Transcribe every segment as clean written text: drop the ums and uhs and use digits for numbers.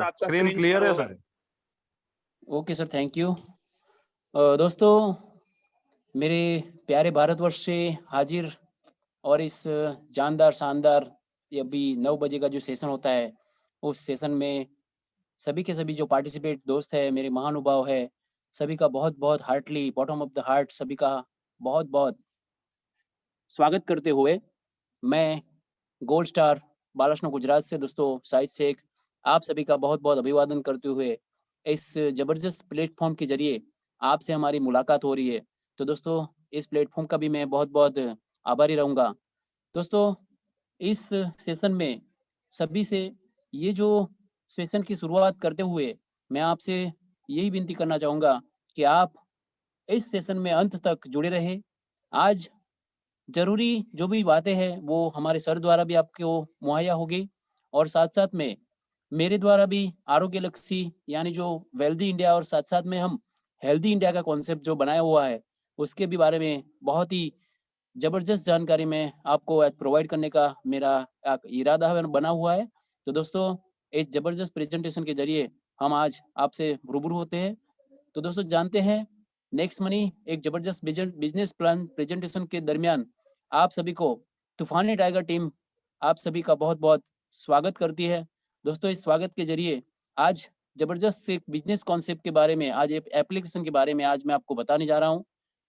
आपका screen clear है sir? Okay sir, thank you. दोस्तों, मेरे प्यारे भारतवर्ष से हाजिर और इस जानदार शानदार ये अभी 9 बजे का जो सेशन होता है, उस सेशन में सभी के सभी जो पार्टिसिपेट दोस्त है, मेरे महानुभाव है, सभी का बहुत-बहुत heartly bottom of the heart सभी का बहुत-बहुत स्वागत करते हुए मैं गोल्ड स्टार बालाश्नो गुजरात से दोस्तों शाहिद शेख आप सभी का बहुत-बहुत अभिवादन करते हुए इस जबरदस्त प्लेटफॉर्म के जरिए आपसे हमारी मुलाकात हो रही है। तो दोस्तों इस प्लेटफॉर्म का भी मैं बहुत-बहुत आभारी रहूँगा। दोस्तों इस सेशन में सभी से ये जो सेशन की शुरुआत करते हुए मैं आपसे यही विनती करना चाहूँगा कि आप इस सेशन में अंत तक जुड़े रहें। आज ज़रूरी जो भी बातें हैं वो हमारे सर द्वारा भी आपको मुहैया होगी और साथ-साथ में मेरे द्वारा भी आरोग्य लक्षी यानी जो वेल्दी इंडिया और साथ-साथ में हम हेल्दी इंडिया का कॉन्सेप्ट जो बनाया हुआ है, उसके भी बारे में बहुत ही ज़बरदस्त जानकारी मैं आपको आज प्रोवाइड करने का मेरा एक इरादा है बना हुआ है। तो दोस्तों इस ज़बरदस्त प्रेज़ेंटेशन के ज़रिए हम आज आपसे रूबरू होते हैं। तो दोस्तों जानते हैं नेक्स्ट मनी एक ज़बरदस्त बिज़नेस प्लान प्रेज़ेंटेशन के दरमियान आप सभी को तूफ़ानी टाइगर टीम आप सभी का बहुत-बहुत स्वागत करती है। दोस्तों इस स्वागत के ज़रिए आज ज़बरदस्त एक बिज़नेस कॉन्सेप्ट के बारे में आज एक एप्लीकेशन के बारे में आज मैं आपको बताने जा रहा हूँ।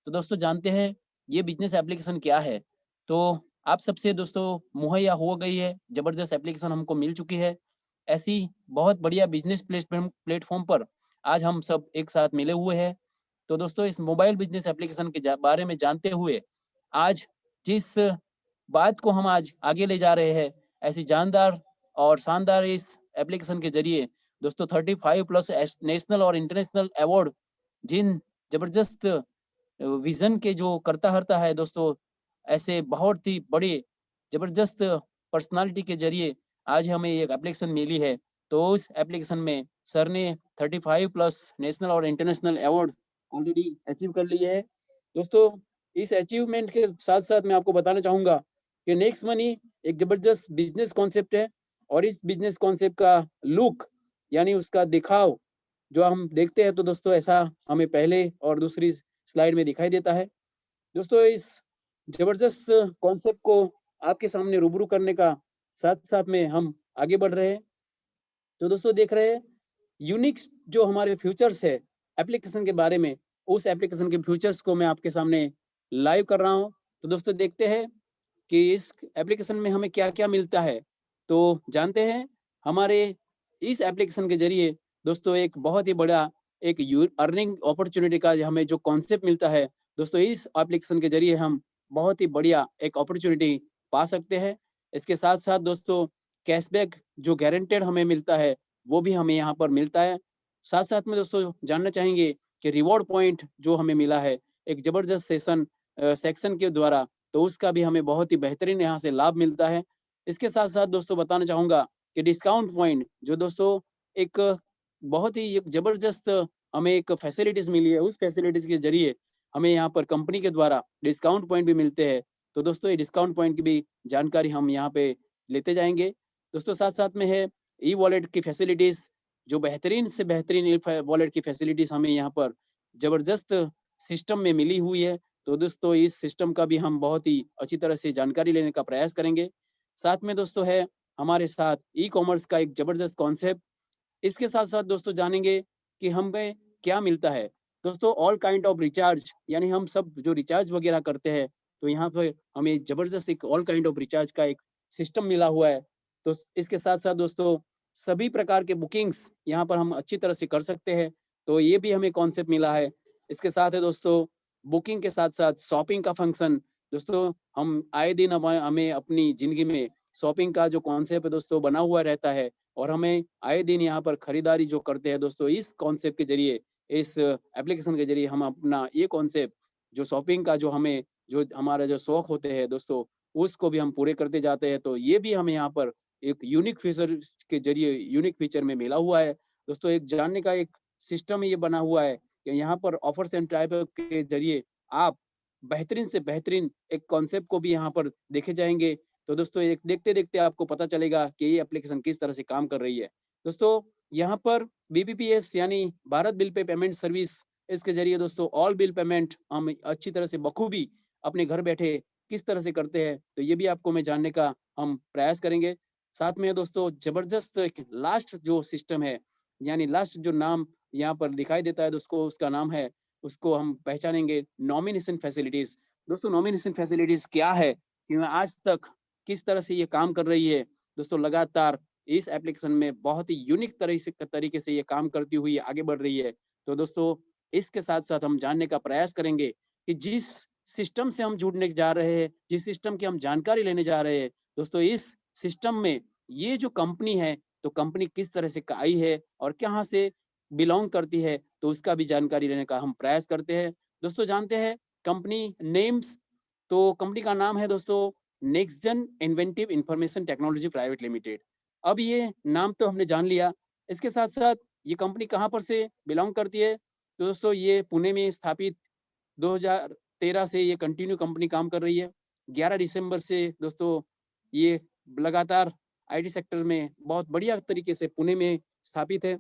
तो दोस्तों जानते हैं ये बिज़नेस एप्लीकेशन क्या है? तो आप सबसे दोस्तों मुहैया हो गई है, ज़बरदस्त एप्लीकेशन हमको मिल चुकी है। ऐसी बहुत बढ़िया बिज़नेस प्लेटफ़ॉर्म पर आज हम सब एक साथ मिले हुए हैं। तो दोस्तों इस मोबाइल बिज़नेस एप्लीकेशन के बारे में जानते हुए आज जिस बात को हम आज आगे ले जा रहे हैं, ऐसी जानदार और शानदार इस एप्लीकेशन के ज़रिए दोस्तों 35 प्लस नेशनल और इंटरनेशनल अवार्ड जिन ज़बरदस्त विज़न के जो करता-हर्ता है दोस्तों, ऐसे बहुत ही बड़े ज़बरदस्त पर्सनालिटी के ज़रिए आज हमें एक एप्लीकेशन मिली है। तो उस एप्लीकेशन में सर ने 35 प्लस नेशनल और इंटरनेशनल अवार्ड ऑलरेडी अचीव कर लिए हैं। दोस्तों इस अचीवमेंट के साथ-साथ मैं आपको बताना चाहूँगा कि नेक्स्ट मनी एक ज़बरदस्त बिज़नेस कॉन्सेप्ट है और इस बिज़नेस कॉन्सेप्ट का लुक यानी उसका दिखाव जो हम देखते हैं तो दोस्तों ऐसा हमें पहले और दूसरी स्लाइड में दिखाई देता है। दोस्तों इस ज़बरदस्त कॉन्सेप्ट को आपके सामने रूबरू करने का साथ-साथ में हम आगे बढ़ रहे हैं। तो दोस्तों देख रहे हैं यूनिक जो हमारे फीचर्स है एप्लीकेशन के बारे में, उस एप्लीकेशन के फीचर्स को मैं आपके सामने लाइव कर रहा हूँ। तो दोस्तों देखते हैं कि इस एप्लीकेशन में हमें क्या-क्या मिलता है। तो जानते हैं हमारे इस एप्लीकेशन के ज़रिए दोस्तों एक बहुत ही बड़ा एक अर्निंग अपॉर्चुनिटी का हमें जो कॉन्सेप्ट मिलता है, दोस्तों इस एप्लीकेशन के ज़रिए हम बहुत ही बढ़िया एक अपॉर्चुनिटी पा सकते हैं। इसके साथ-साथ दोस्तों कैशबैक जो गारंटेड हमें मिलता है, वो भी हमें यहाँ पर मिलता है। साथ-साथ में दोस्तों जानना चाहेंगे कि रिवॉर्ड पॉइंट जो हमें मिला है, एक ज़बरदस्त सेक्शन के द्वारा तो उसका भी हमें बहुत ही बेहतरीन यहाँ से लाभ मिलता है। इसके साथ-साथ दोस्तों बताना चाहूँगा कि डिस्काउंट पॉइंट जो दोस्तों एक बहुत ही एक ज़बरदस्त हमें एक फैसिलिटीज़ मिली है, उस फैसिलिटीज़ के ज़रिए हमें यहाँ पर कंपनी के द्वारा डिस्काउंट पॉइंट भी मिलते हैं। तो दोस्तों ये डिस्काउंट पॉइंट की भी जानकारी हम यहाँ पे लेते जाएँगे। दोस्तों साथ-साथ में है ई-वॉलेट की फैसिलिटीज़ जो बेहतरीन से बेहतरीन वॉलेट की फैसिलिटीज़ हमें यहाँ पर ज़बरदस्त सिस्टम में मिली हुई है। तो दोस्तों इस सिस्टम का भी हम बहुत ही अच्छी तरह से जानकारी लेने का प्रयास करेंगे। साथ में दोस्तों है हमारे साथ ई-कॉमर्स का एक ज़बरदस्त कॉन्सेप्ट। इसके साथ-साथ दोस्तों जानेंगे कि हमें क्या मिलता है। दोस्तों ऑल काइंड ऑफ रिचार्ज यानी हम सब जो रिचार्ज वगैरह करते हैं, तो यहाँ पे हमें ज़बरदस्त एक ऑल काइंड ऑफ रिचार्ज का एक सिस्टम मिला हुआ है। तो इसके साथ-साथ दोस्तों सभी प्रकार के बुकिंग्स यहाँ पर हम अच्छी तरह से कर सकते हैं। तो ये भी हमें कॉन्सेप्ट मिला है। इसके साथ है दोस्तों बुकिंग के साथ-साथ शॉपिंग का फंक्शन। दोस्तों हम आए दिन हमें अपनी ज़िंदगी में शॉपिंग का जो कॉन्सेप्ट है दोस्तों बना हुआ रहता है और हमें आए दिन यहाँ पर खरीदारी जो करते हैं दोस्तों इस कॉन्सेप्ट के ज़रिए, इस एप्लीकेशन के ज़रिए हम अपना ये कॉन्सेप्ट जो शॉपिंग का जो हमें जो हमारा जो शौक होते हैं दोस्तों, उसको भी हम पूरे करते जाते हैं। तो ये भी हमें यहाँ पर एक यूनिक फीचर के ज़रिए यूनिक फीचर में मिला हुआ है। दोस्तों एक जानने का एक सिस्टम ये बना हुआ है कि यहाँ पर ऑफर्स एंड ट्राई बैक के ज़रिए आप बेहतरीन से बेहतरीन एक कॉन्सेप्ट को भी यहाँ पर देखे जाएँगे। तो दोस्तों एक देखते-देखते आपको पता चलेगा कि ये एप्लीकेशन किस तरह से काम कर रही है। दोस्तों यहाँ पर बीबीपीएस यानी Bharat bill pay payment service, इसके जरिए दोस्तों ऑल बिल पेमेंट हम अच्छी तरह से बखूबी अपने घर बैठे किस तरह से करते हैं, तो ये भी आपको मैं जानने का हम प्रयास करेंगे। साथ में दोस्तों जबरदस्त एक लास्ट जो सिस्टम है, यानी लास्ट जो नाम यहाँ पर दिखाई देता है दोस्तों, उसका नाम है, उसको हम पहचानेंगे नॉमिनेशन फैसिलिटीज। दोस्तों नॉमिनेशन फैसिलिटीज क्या है, कि आज तक किस तरह से ये काम कर रही है दोस्तों, लगातार इस एप्लीकेशन में बहुत ही यूनिक तरीके से ये काम करती हुई आगे बढ़ रही है। तो दोस्तों इसके साथ साथ हम जानने का प्रयास करेंगे कि जिस सिस्टम से हम जुड़ने जा रहे हैं, जिस सिस्टम की हम जानकारी लेने जा रहे हैं दोस्तों, इस सिस्टम में ये जो कंपनी है, तो कंपनी किस तरह से आई है और कहाँ से बिलोंग करती है, तो उसका भी जानकारी लेने का हम प्रयास करते हैं। दोस्तों जानते हैं कंपनी नेम्स, तो कंपनी का नाम है दोस्तों नेक्स्ट जन inventive information technology private limited. अब ये नाम तो हमने जान लिया, इसके साथ साथ ये कंपनी कहाँ पर से बिलोंग करती है, तो दोस्तों ये पुणे में स्थापित 2013 से ये कंटिन्यू कंपनी काम कर रही है। 11 दिसंबर से दोस्तों ये लगातार आईटी सेक्टर में बहुत बढ़िया तरीके से पुणे में स्थापित है,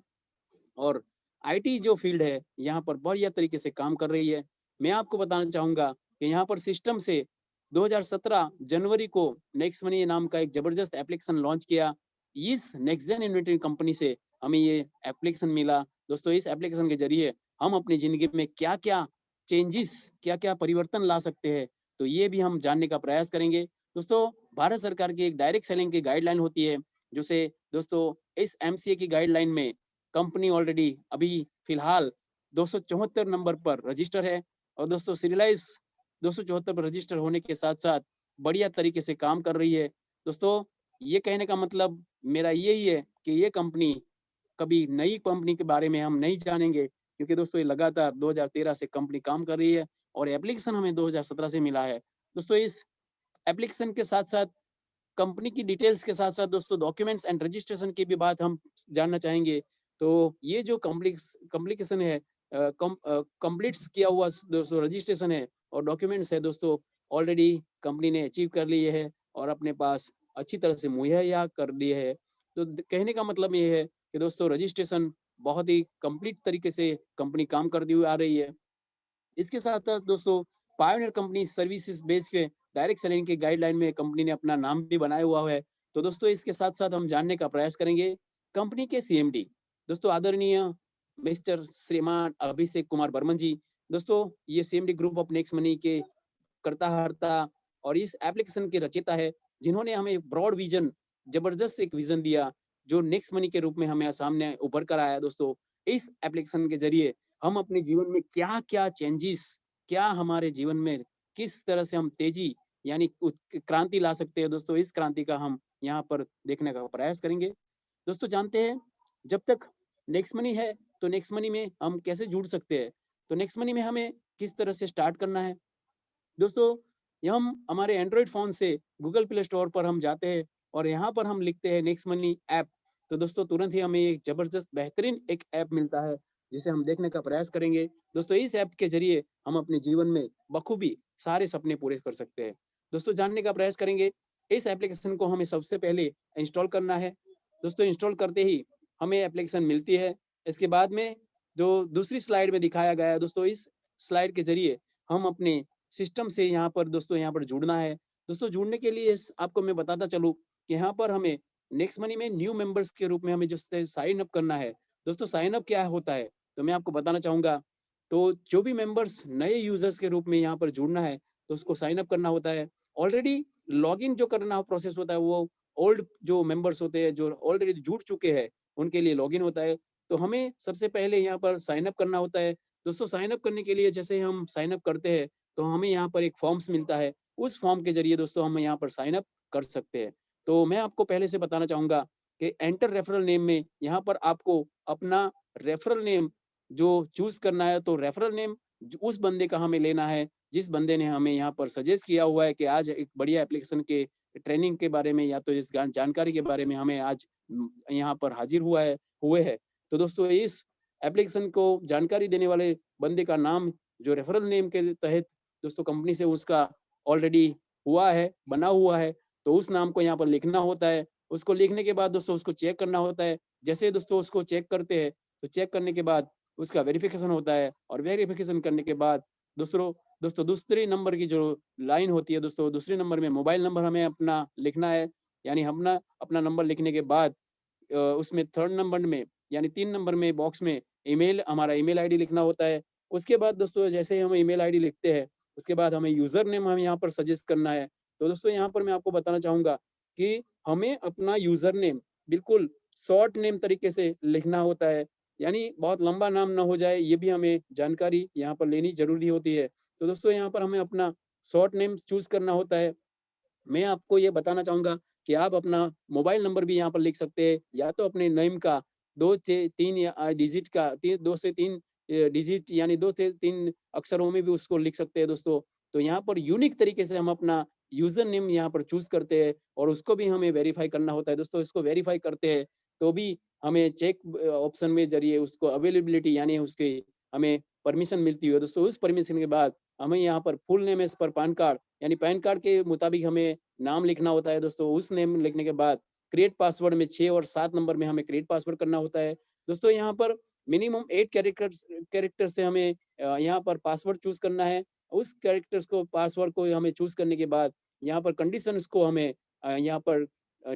और आईटी जो फील्ड है यहाँ पर बढ़िया तरीके से काम कर रही है। मैं आपको बताना चाहूंगा कि यहाँ पर सिस्टम से 2017 जनवरी को नेक्स्ट मनी नाम का एक जबरदस्त एप्लीकेशन लॉन्च किया। इस नेक्स्ट जेन इन्वेंटरी कंपनी से हमें ये एप्लीकेशन मिला। दोस्तों इस एप्लीकेशन के जरिए हम अपनी जिंदगी में क्या क्या चेंजेस, क्या क्या परिवर्तन ला सकते हैं, तो ये भी हम जानने का प्रयास करेंगे। दोस्तों भारत सरकार की एक डायरेक्ट सेलिंग की गाइडलाइन होती है, जिसे दोस्तों इस एमसीए की गाइडलाइन में कंपनी ऑलरेडी अभी फिलहाल 274 नंबर पर रजिस्टर है, और दोस्तों सीरियलाइज 274 पर रजिस्टर होने के साथ साथ बढ़िया तरीके से काम कर रही है। दोस्तों ये कहने का मतलब मेरा यही है कि ये कंपनी, कभी नई कंपनी के बारे में हम नहीं जानेंगे, क्योंकि दोस्तों ये लगातार 2013 से कंपनी काम कर रही है और एप्लीकेशन हमें 2017 से मिला है। दोस्तों इस एप्लीकेशन के साथ साथ कंपनी की डिटेल्स के साथ साथ दोस्तों डॉक्यूमेंट्स एंड रजिस्ट्रेशन की भी बात हम जानना चाहेंगे। तो ये जो कम्प्लीकेशन है, कंप्लीट्स किया हुआ दोस्तों रजिस्ट्रेशन है और डॉक्यूमेंट्स है दोस्तों, ऑलरेडी कंपनी ने अचीव कर लिए है और अपने पास अच्छी तरह से मुहैया कर दिए है। तो कहने का मतलब ये है कि दोस्तों रजिस्ट्रेशन बहुत ही कंप्लीट तरीके से कंपनी काम करती हुई आ रही है। इसके साथ साथ दोस्तों पायोनियर कंपनी सर्विसेज बेस के डायरेक्ट सेलिंग की गाइडलाइन में कंपनी ने अपना नाम भी बनाया हुआ है। तो दोस्तों इसके साथ साथ हम जानने का प्रयास करेंगे कंपनी के सीएमडी, दोस्तों आदरणीय मिस्टर श्रीमान अभिषेक कुमार बर्मन जी। दोस्तों ये CMD group of next money के करता हरता और इस एप्लीकेशन के रचयिता है, जिन्होंने हमें ब्रॉड विजन, जबरदस्त एक विजन दिया, जो नेक्स्ट मनी के रूप में हमें सामने उभर कर आया। दोस्तों इस एप्लीकेशन के जरिए हम अपने जीवन में क्या क्या चेंजेस, क्या हमारे जीवन में किस तरह से हम तेजी यानी क्रांति ला सकते हैं, दोस्तों इस क्रांति का हम यहाँ पर देखने का प्रयास करेंगे। दोस्तों जानते हैं जब तक नेक्स्ट मनी है, तो नेक्स्ट मनी में हम कैसे जुड़ सकते हैं, तो नेक्स्ट मनी में हमें किस तरह से स्टार्ट करना है। दोस्तों ये हम हमारे एंड्रॉइड फोन से गूगल प्ले स्टोर पर हम जाते हैं और यहाँ पर हम लिखते हैं नेक्स्ट मनी ऐप, तो दोस्तों तुरंत ही हमें एक जबरदस्त बेहतरीन एक ऐप मिलता है, जिसे हम देखने का प्रयास करेंगे। दोस्तों इस ऐप के जरिए हम अपने जीवन में बखूबी सारे सपने पूरे कर सकते हैं। दोस्तों जानने का प्रयास करेंगे इस एप्लीकेशन को हमें सबसे पहले इंस्टॉल करना है। दोस्तों इंस्टॉल करते ही हमें एप्लीकेशन मिलती है। इसके बाद में जो दूसरी स्लाइड में दिखाया गया है दोस्तों, इस स्लाइड के जरिए हम अपने सिस्टम से यहाँ पर दोस्तों यहाँ पर जुड़ना है। दोस्तों जुड़ने के लिए आपको मैं बताता चलूँ कि यहाँ पर हमें नेक्स्ट मनी में न्यू मेंबर्स के रूप में हमें जो साइन अप करना है। दोस्तों साइन अप क्या होता है, तो मैं आपको बताना चाहूंगा। तो जो भी मेंबर्स नए यूजर्स के रूप में यहाँ पर जुड़ना है, तो उसको साइन अप करना होता है। ऑलरेडी लॉगिन जो करना प्रोसेस होता है, वो ओल्ड जो मेंबर्स होते हैं, जो ऑलरेडी जुड़ चुके हैं, उनके लिए लॉगिन होता है। तो हमें सबसे पहले यहाँ पर साइन अप करना होता है। दोस्तों साइन अप करने के लिए जैसे हम साइन अप करते हैं, तो हमें यहाँ पर एक फॉर्म्स मिलता है। उस फॉर्म के जरिए दोस्तों हम यहाँ पर साइन अप कर सकते हैं। तो मैं आपको पहले से बताना चाहूंगा कि एंटर रेफरल नेम में यहाँ पर आपको अपना रेफरल नेम जो चूज करना है, तो रेफरल नेम उस बंदे का हमें लेना है जिस बंदे ने हमें यहाँ पर सजेस्ट किया हुआ है कि आज एक बढ़िया एप्लीकेशन के ट्रेनिंग के बारे में या तो इस जानकारी के बारे में हमें आज यहाँ पर हाजिर हुए है। तो दोस्तों इस एप्लीकेशन को जानकारी देने वाले बंदे का नाम जो रेफरल नेम के तहत दोस्तों कंपनी से उसका ऑलरेडी हुआ है, बना हुआ है, तो उस नाम को यहाँ पर लिखना होता है। उसको लिखने के बाद दोस्तों उसको चेक करना होता है जैसे दोस्तों उसको चेक करते हैं, तो चेक करने के बाद उसका वेरिफिकेशन होता है, और वेरिफिकेशन करने के बाद दूसरों दोस्तों दूसरे नंबर की जो लाइन होती है दोस्तों, दूसरे नंबर में मोबाइल नंबर हमें अपना लिखना है। यानी अपना अपना नंबर लिखने के बाद उसमें थर्ड नंबर में यानी 3 नंबर में बॉक्स में हमारा ईमेल आईडी लिखना होता है। उसके बाद दोस्तों जैसे ही हम ईमेल आईडी लिखते हैं, उसके बाद हमें यूज़र नेम हम यहाँ पर सजेस्ट करना है। तो दोस्तों यहाँ पर मैं आपको बताना चाहूँगा कि हमें अपना यूज़र नेम बिल्कुल शॉर्ट नेम तरीके से लिखना होता है। यानी बहुत लंबा नाम ना हो जाए, ये भी हमें जानकारी यहाँ पर लेनी ज़रूरी होती है। तो दोस्तों यहाँ पर हमें अपना शॉर्ट नेम चूज़ करना होता है। मैं आपको ये बताना चाहूँगा कि आप अपना मोबाइल नंबर भी यहाँ पर लिख सकते हैं, या तो अपने नेम का 2 से 3 या डिजिट का 2 से 3 डिजिट यानी 2 से 3 अक्षरों में भी उसको लिख सकते हैं दोस्तों। तो यहाँ पर यूनिक तरीके से हम अपना यूज़र नेम यहाँ पर चूज़ करते हैं, और उसको भी हमें वेरीफ़ाई करना होता है। दोस्तों इसको वेरीफ़ाई करते हैं, तो भी हमें चेक ऑप्शन में ज़रिए उसको अवेलेबिलिटी यानी उसकी हमें परमिशन मिलती है। दोस्तों उस परमिशन के बाद हमें यहाँ पर full name as per pan card यानी पैन कार्ड के मुताबिक हमें नाम लिखना होता है दोस्तों। उस नेम लिखने के बाद क्रिएट पासवर्ड में 6 और 7 नंबर में हमें क्रिएट पासवर्ड करना होता है। दोस्तों यहाँ पर मिनिमम 8 कैरेक्टर्स से हमें यहाँ पर पासवर्ड चूज़ करना है। उस कैरेक्टर्स को पासवर्ड को हमें चूज़ करने के बाद यहाँ पर कंडीशंस को हमें यहाँ पर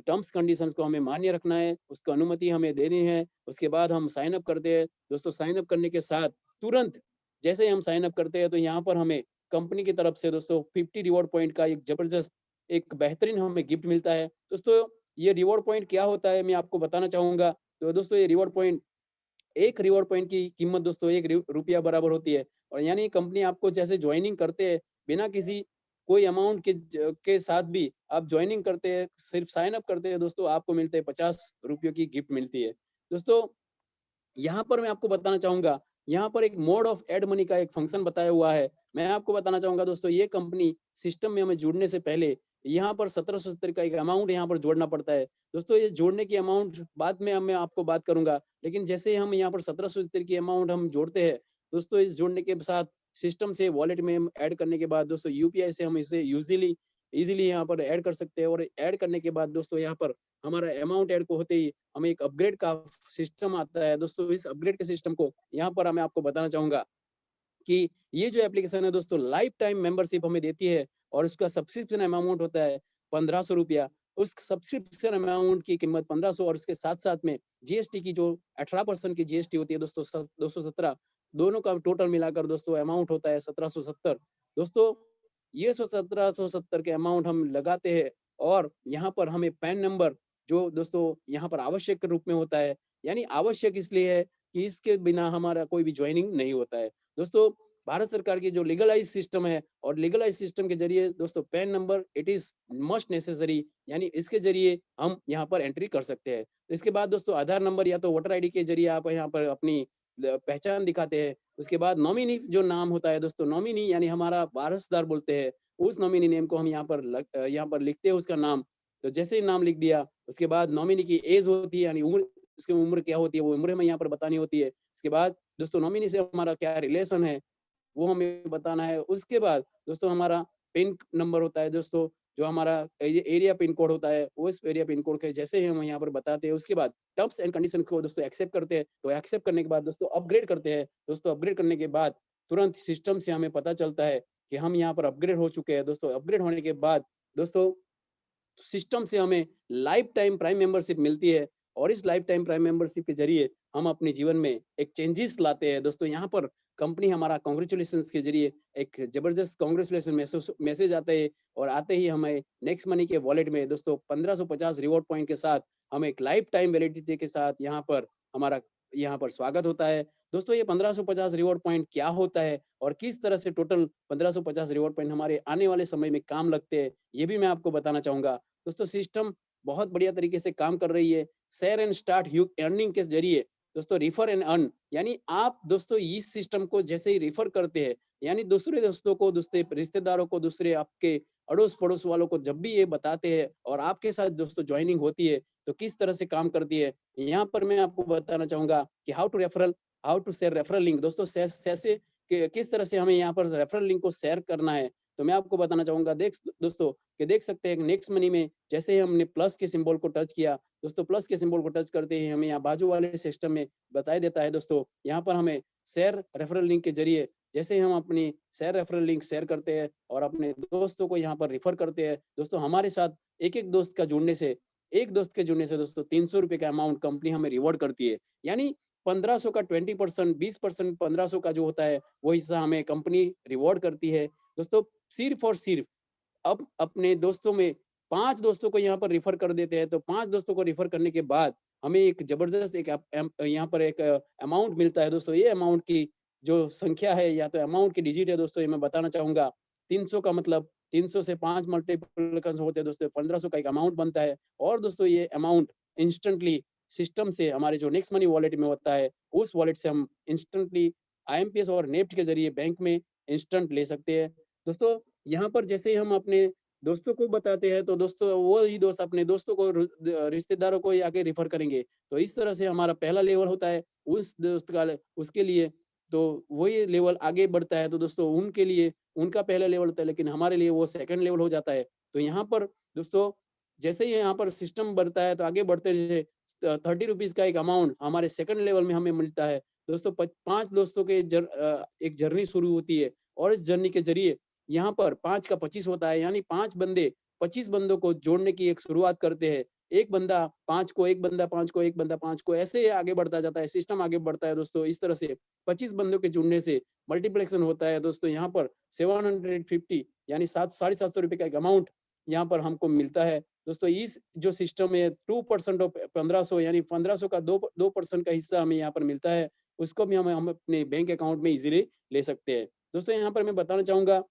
टर्म्स कंडीशंस को हमें मान्य रखना है, उसको अनुमति हमें देनी है। उसके बाद हम साइन अप करते हैं। दोस्तों साइन अप करने के साथ तुरंत जैसे ही हम साइन अप करते हैं, तो यहाँ पर हमें कंपनी की तरफ से दोस्तों 50 रिवॉर्ड पॉइंट का एक जबरदस्त एक बेहतरीन हमें गिफ्ट मिलता है। दोस्तों ये रिवॉर्ड पॉइंट क्या होता है मैं आपको बताना चाहूँगा। तो दोस्तों ये रिवॉर्ड पॉइंट एक रिवॉर्ड पॉइंट की कीमत दोस्तों 1 रुपया बराबर होती है, और यानी कंपनी आपको जैसे ज्वाइनिंग करते हैं, बिना किसी कोई अमाउंट के साथ भी आप ज्वाइनिंग करते हैं, सिर्फ साइन अप करते हैं दोस्तों, आपको मिलते हैं 50 रुपयों की गिफ्ट मिलती है। दोस्तों यहाँ पर मैं आपको बताना चाहूँगा, यहाँ पर एक मोड ऑफ एड मनी का एक फंक्शन बताया हुआ है। मैं आपको बताना चाहूँगा दोस्तों, ये कंपनी सिस्टम में हमें जुड़ने से पहले यहाँ पर 1770 का एक अमाउंट यहाँ पर जोड़ना पड़ता है। दोस्तों ये जोड़ने की अमाउंट बाद में मैं आपको बात करूँगा, लेकिन जैसे ही हम यहाँ पर 1770 की अमाउंट हम जोड़ते हैं, दोस्तों इस जोड़ने के साथ सिस्टम से वॉलेट में हम ऐड करने के बाद दोस्तों यूपीआई से हम इसे ईज़िली यहाँ पर ऐड कर सकते हैं, और ऐड करने के बाद दोस्तों यहाँ पर हमारा अमाउंट ऐड को होते ही हमें एक अपग्रेड का सिस्टम आता है। दोस्तों इस अपग्रेड के सिस्टम को यहाँ पर मैं आपको बताना चाहूँगा कि ये जो एप्लीकेशन है दोस्तों लाइफ टाइम मेंबरशिप हमें देती है, और उसका सब्सक्रिप्शन अमाउंट होता है 1500 रुपया। उस सब्सक्रिप्शन अमाउंट की कीमत 1500, और उसके साथ-साथ में जीएसटी की जो 18% की जीएसटी होती है दोस्तों 217, दोनों का टोटल मिलाकर दोस्तों अमाउंट होता है 1770। दोस्तों ये 1770 के अमाउंट हम लगाते हैं, और यहाँ पर हमें पैन नंबर जो दोस्तों यहाँ पर आवश्यक रूप में होता है, यानी आवश्यक इसलिए है कि इसके बिना हमारा कोई भी ज्वाइनिंग नहीं होता है। दोस्तों भारत सरकार की जो लीगलाइज सिस्टम है, और लीगलाइज सिस्टम के जरिए दोस्तों pan number it is must necessary, यानी इसके जरिए हम यहाँ पर एंट्री कर सकते हैं। इसके बाद दोस्तों आधार नंबर या तो वोटर आईडी के जरिए आप यहाँ पर अपनी पहचान दिखाते हैं। उसके बाद नॉमिनी जो नाम होता है दोस्तों, नॉमिनी यानी हमारा वारसदार बोलते हैं, उस नॉमिनी नेम को हम यहाँ पर लिखते हैं उसका नाम। तो जैसे ही नाम लिख दिया, उसके बाद नॉमिनी की एज होती है यानी उम्र, उसकी उम्र क्या होती है वो उम्र हमें यहाँ पर बतानी होती है। उसके बाद दोस्तों नॉमिनी से हमारा क्या रिलेशन है वो हमें बताना है। उसके बाद दोस्तों हमारा पिन नंबर होता है दोस्तों, जो हमारा एरिया पिन कोड होता है, उस एरिया पिन कोड के जैसे ही हम यहाँ पर बताते हैं, उसके बाद टर्म्स एंड कंडीशन को दोस्तों एक्सेप्ट करते हैं। तो एक्सेप्ट करने के बाद दोस्तों अपग्रेड करते हैं। दोस्तों अपग्रेड करने के बाद तुरंत सिस्टम से हमें पता चलता है कि हम यहाँ पर अपग्रेड हो चुके हैं। दोस्तों अपग्रेड होने के बाद दोस्तों सिस्टम से हमें लाइफ टाइम प्राइम मेंबरशिप मिलती है, और इस लाइफ टाइम प्राइम मेंबरशिप के जरिए हम अपने जीवन में एक चेंजेस लाते हैं। दोस्तों यहाँ पर कंपनी हमारा कांग्रेचुलेशन के जरिए एक जबरदस्त कांग्रेचुलेशन मैसेज आते है, और आते ही हमें नेक्स्ट मनी के वॉलेट में दोस्तों 1550 रिवॉर्ड पॉइंट के साथ हम एक लाइफ टाइम वैलिडिटी के साथ यहाँ पर हमारा यहाँ पर स्वागत होता है। दोस्तों ये 1550 रिवॉर्ड पॉइंट क्या होता है, और किस तरह से टोटल 1550 रिवॉर्ड पॉइंट हमारे आने वाले समय में काम लगते हैं, ये भी मैं आपको बताना चाहूंगा। दोस्तों सिस्टम बहुत बढ़िया तरीके से काम कर रही है। Share and start you earning के जरिए दोस्तों रिफर एंड अर्न, यानी आप दोस्तों इस सिस्टम को जैसे ही रिफर करते हैं, यानी दूसरे दोस्तों को, दूसरे रिश्तेदारों को, दूसरे आपके अड़ोस पड़ोस वालों को जब भी ये बताते हैं और आपके साथ दोस्तों ज्वाइनिंग होती है, तो किस तरह से काम करती है, यहाँ पर मैं आपको बताना चाहूंगा कि how to share referral link. दोस्तों कि किस तरह से हमें यहाँ पर रेफरल लिंक को शेयर करना है, तो मैं आपको बताना चाहूंगा दोस्तों कि देख सकते हैं नेक्स्ट मनी में जैसे ही हमने प्लस के सिंबल को टच किया दोस्तों, प्लस के सिंबल को टच करते ही हमें यहाँ बाजू वाले सिस्टम में बताई देता है दोस्तों, यहाँ पर हमें शेयर रेफरल लिंक के जरिए जैसे ही हम अपनी शेयर रेफरल लिंक शेयर करते हैं और अपने दोस्तों को यहाँ पर रिफर करते हैं दोस्तों, हमारे साथ एक दोस्त का जुड़ने से दोस्तों 300 रुपए का अमाउंट कंपनी हमें रिवॉर्ड करती है। यानी 1500 का 20%, 20% 1500 का जो होता है वो हिस्सा हमें कंपनी रिवॉर्ड करती है दोस्तों। सिर्फ और सिर्फ अब अपने दोस्तों में 5 दोस्तों को यहाँ पर रिफर कर देते हैं, तो 5 दोस्तों को रिफर करने के बाद हमें एक जबरदस्त एक यहाँ पर एक अमाउंट मिलता है दोस्तों। ये अमाउंट की जो संख्या है या तो अमाउंट की डिजिट है दोस्तों, ये मैं बताना चाहूंगा 300 का मतलब 300 से 5 मल्टीप्लिकेशन होते हैं दोस्तों, 1500 का एक अमाउंट बनता है। और दोस्तों ये अमाउंट इंस्टेंटली सिस्टम से हमारे जो नेक्स्ट मनी वॉलेट में होता है, उस वॉलेट से हम इंस्टेंटली आईएमपीएस और नेफ्ट के जरिए बैंक में इंस्टेंट ले सकते हैं दोस्तों। यहाँ पर जैसे ही हम अपने दोस्तों को बताते हैं तो दोस्तों वो ही दोस्त अपने दोस्तों को रिश्तेदारों को आगे रिफर करेंगे, तो इस तरह से हमारा पहला लेवल होता है उस दोस्त का उसके लिए, तो वही लेवल आगे बढ़ता है तो दोस्तों उनके लिए उनका पहला लेवल होता है, लेकिन हमारे लिए वो सेकंड लेवल हो जाता है। तो यहाँ पर दोस्तों जैसे ही यहाँ पर सिस्टम बढ़ता है तो आगे बढ़ते रहे 30 रुपीज का एक अमाउंट हमारे सेकंड लेवल में हमें मिलता है दोस्तों। 5 दोस्तों के एक जर्नी शुरू होती है और इस जर्नी के जरिए यहाँ पर 5 का 25 होता है, यानी 5 बंदे 25 बंदों को जोड़ने की एक शुरुआत करते हैं। एक बंदा 5 को, एक बंदा 5 को, एक बंदा 5 को, ऐसे आगे बढ़ता जाता है, सिस्टम आगे बढ़ता है दोस्तों। इस तरह से 25 बंदों के जुड़ने से मल्टीप्लेक्शन होता है दोस्तों। यहाँ पर 750 यानी 750 रुपए का एक अमाउंट यहाँ पर हमको मिलता है दोस्तों। इस जो सिस्टम है 2% ऑफ 1500 यानी 1500 का 2% का हिस्सा हमें यहाँ पर मिलता है, उसको भी हम अपने बैंक अकाउंट में इजीली ले सकते हैं दोस्तों। यहाँ पर मैं बताना चाहूंगा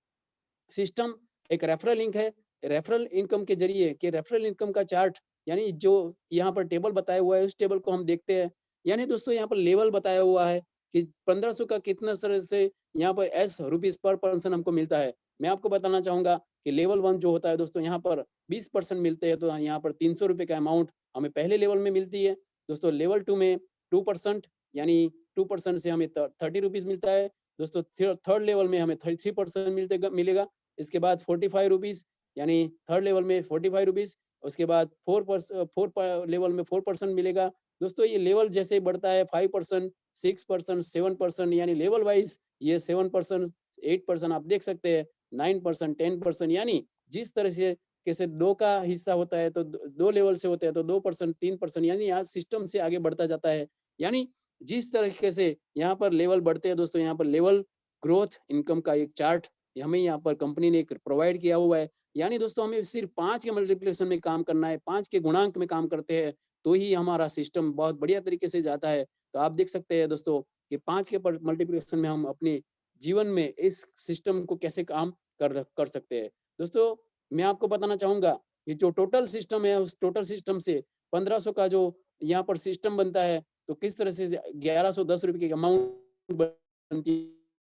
सिस्टम एक रेफरल लिंक है, रेफरल इनकम के जरिए कि रेफरल इनकम का चार्ट यानी जो यहाँ पर टेबल बताया हुआ है उस टेबल को हम देखते हैं। यानी दोस्तों यहाँ पर लेवल बताया हुआ है कि 1500 का कितना तरह से यहाँ पर एस रुपीज पर पर्सन हमको मिलता है। मैं आपको बताना चाहूंगा कि लेवल 1 जो होता है दोस्तों यहाँ पर 20% मिलते हैं, तो यहाँ पर 300 रुपए का अमाउंट हमें पहले लेवल में मिलती है दोस्तों। लेवल 2 में 2% यानी 2% से हमें 30 रुपीज मिलता है दोस्तों। थर्ड लेवल में हमें 33% मिलेगा। इसके बाद 45 रुपीज यानी थर्ड लेवल में 45 रुपीज, उसके बाद 4 लेवल में 4% मिलेगा दोस्तों। ये लेवल जैसे बढ़ता है 5%, 6%, 7% यानी लेवल वाइज ये 7%, 8% आप देख सकते हैं, 9%, 10% यानी जिस तरह से कैसे 2 का हिस्सा होता है तो 2 लेवल से होता है तो 2%, 3% यानी यहाँ सिस्टम से आगे बढ़ता जाता है। यानी जिस तरीके से यहाँ पर लेवल बढ़ते हैं दोस्तों, यहाँ पर लेवल ग्रोथ इनकम का एक चार्ट हमें यहाँ पर कंपनी ने प्रोवाइड किया हुआ है। यानी दोस्तों हमें सिर्फ 5 के मल्टीप्लिकेशन में काम करना है, 5 के गुणांक में काम करते हैं तो ही हमारा सिस्टम बहुत बढ़िया तरीके से जाता है। तो आप देख सकते हैं दोस्तों कि 5 के मल्टीप्लिकेशन में हम अपने जीवन में इस सिस्टम को कैसे काम कर सकते हैं दोस्तों। मैं आपको बताना चाहूंगा ये जो टोटल सिस्टम है उस टोटल सिस्टम से 1500 का जो यहाँ पर सिस्टम बनता है तो किस तरह से 1110 रुपए की अमाउंट बनती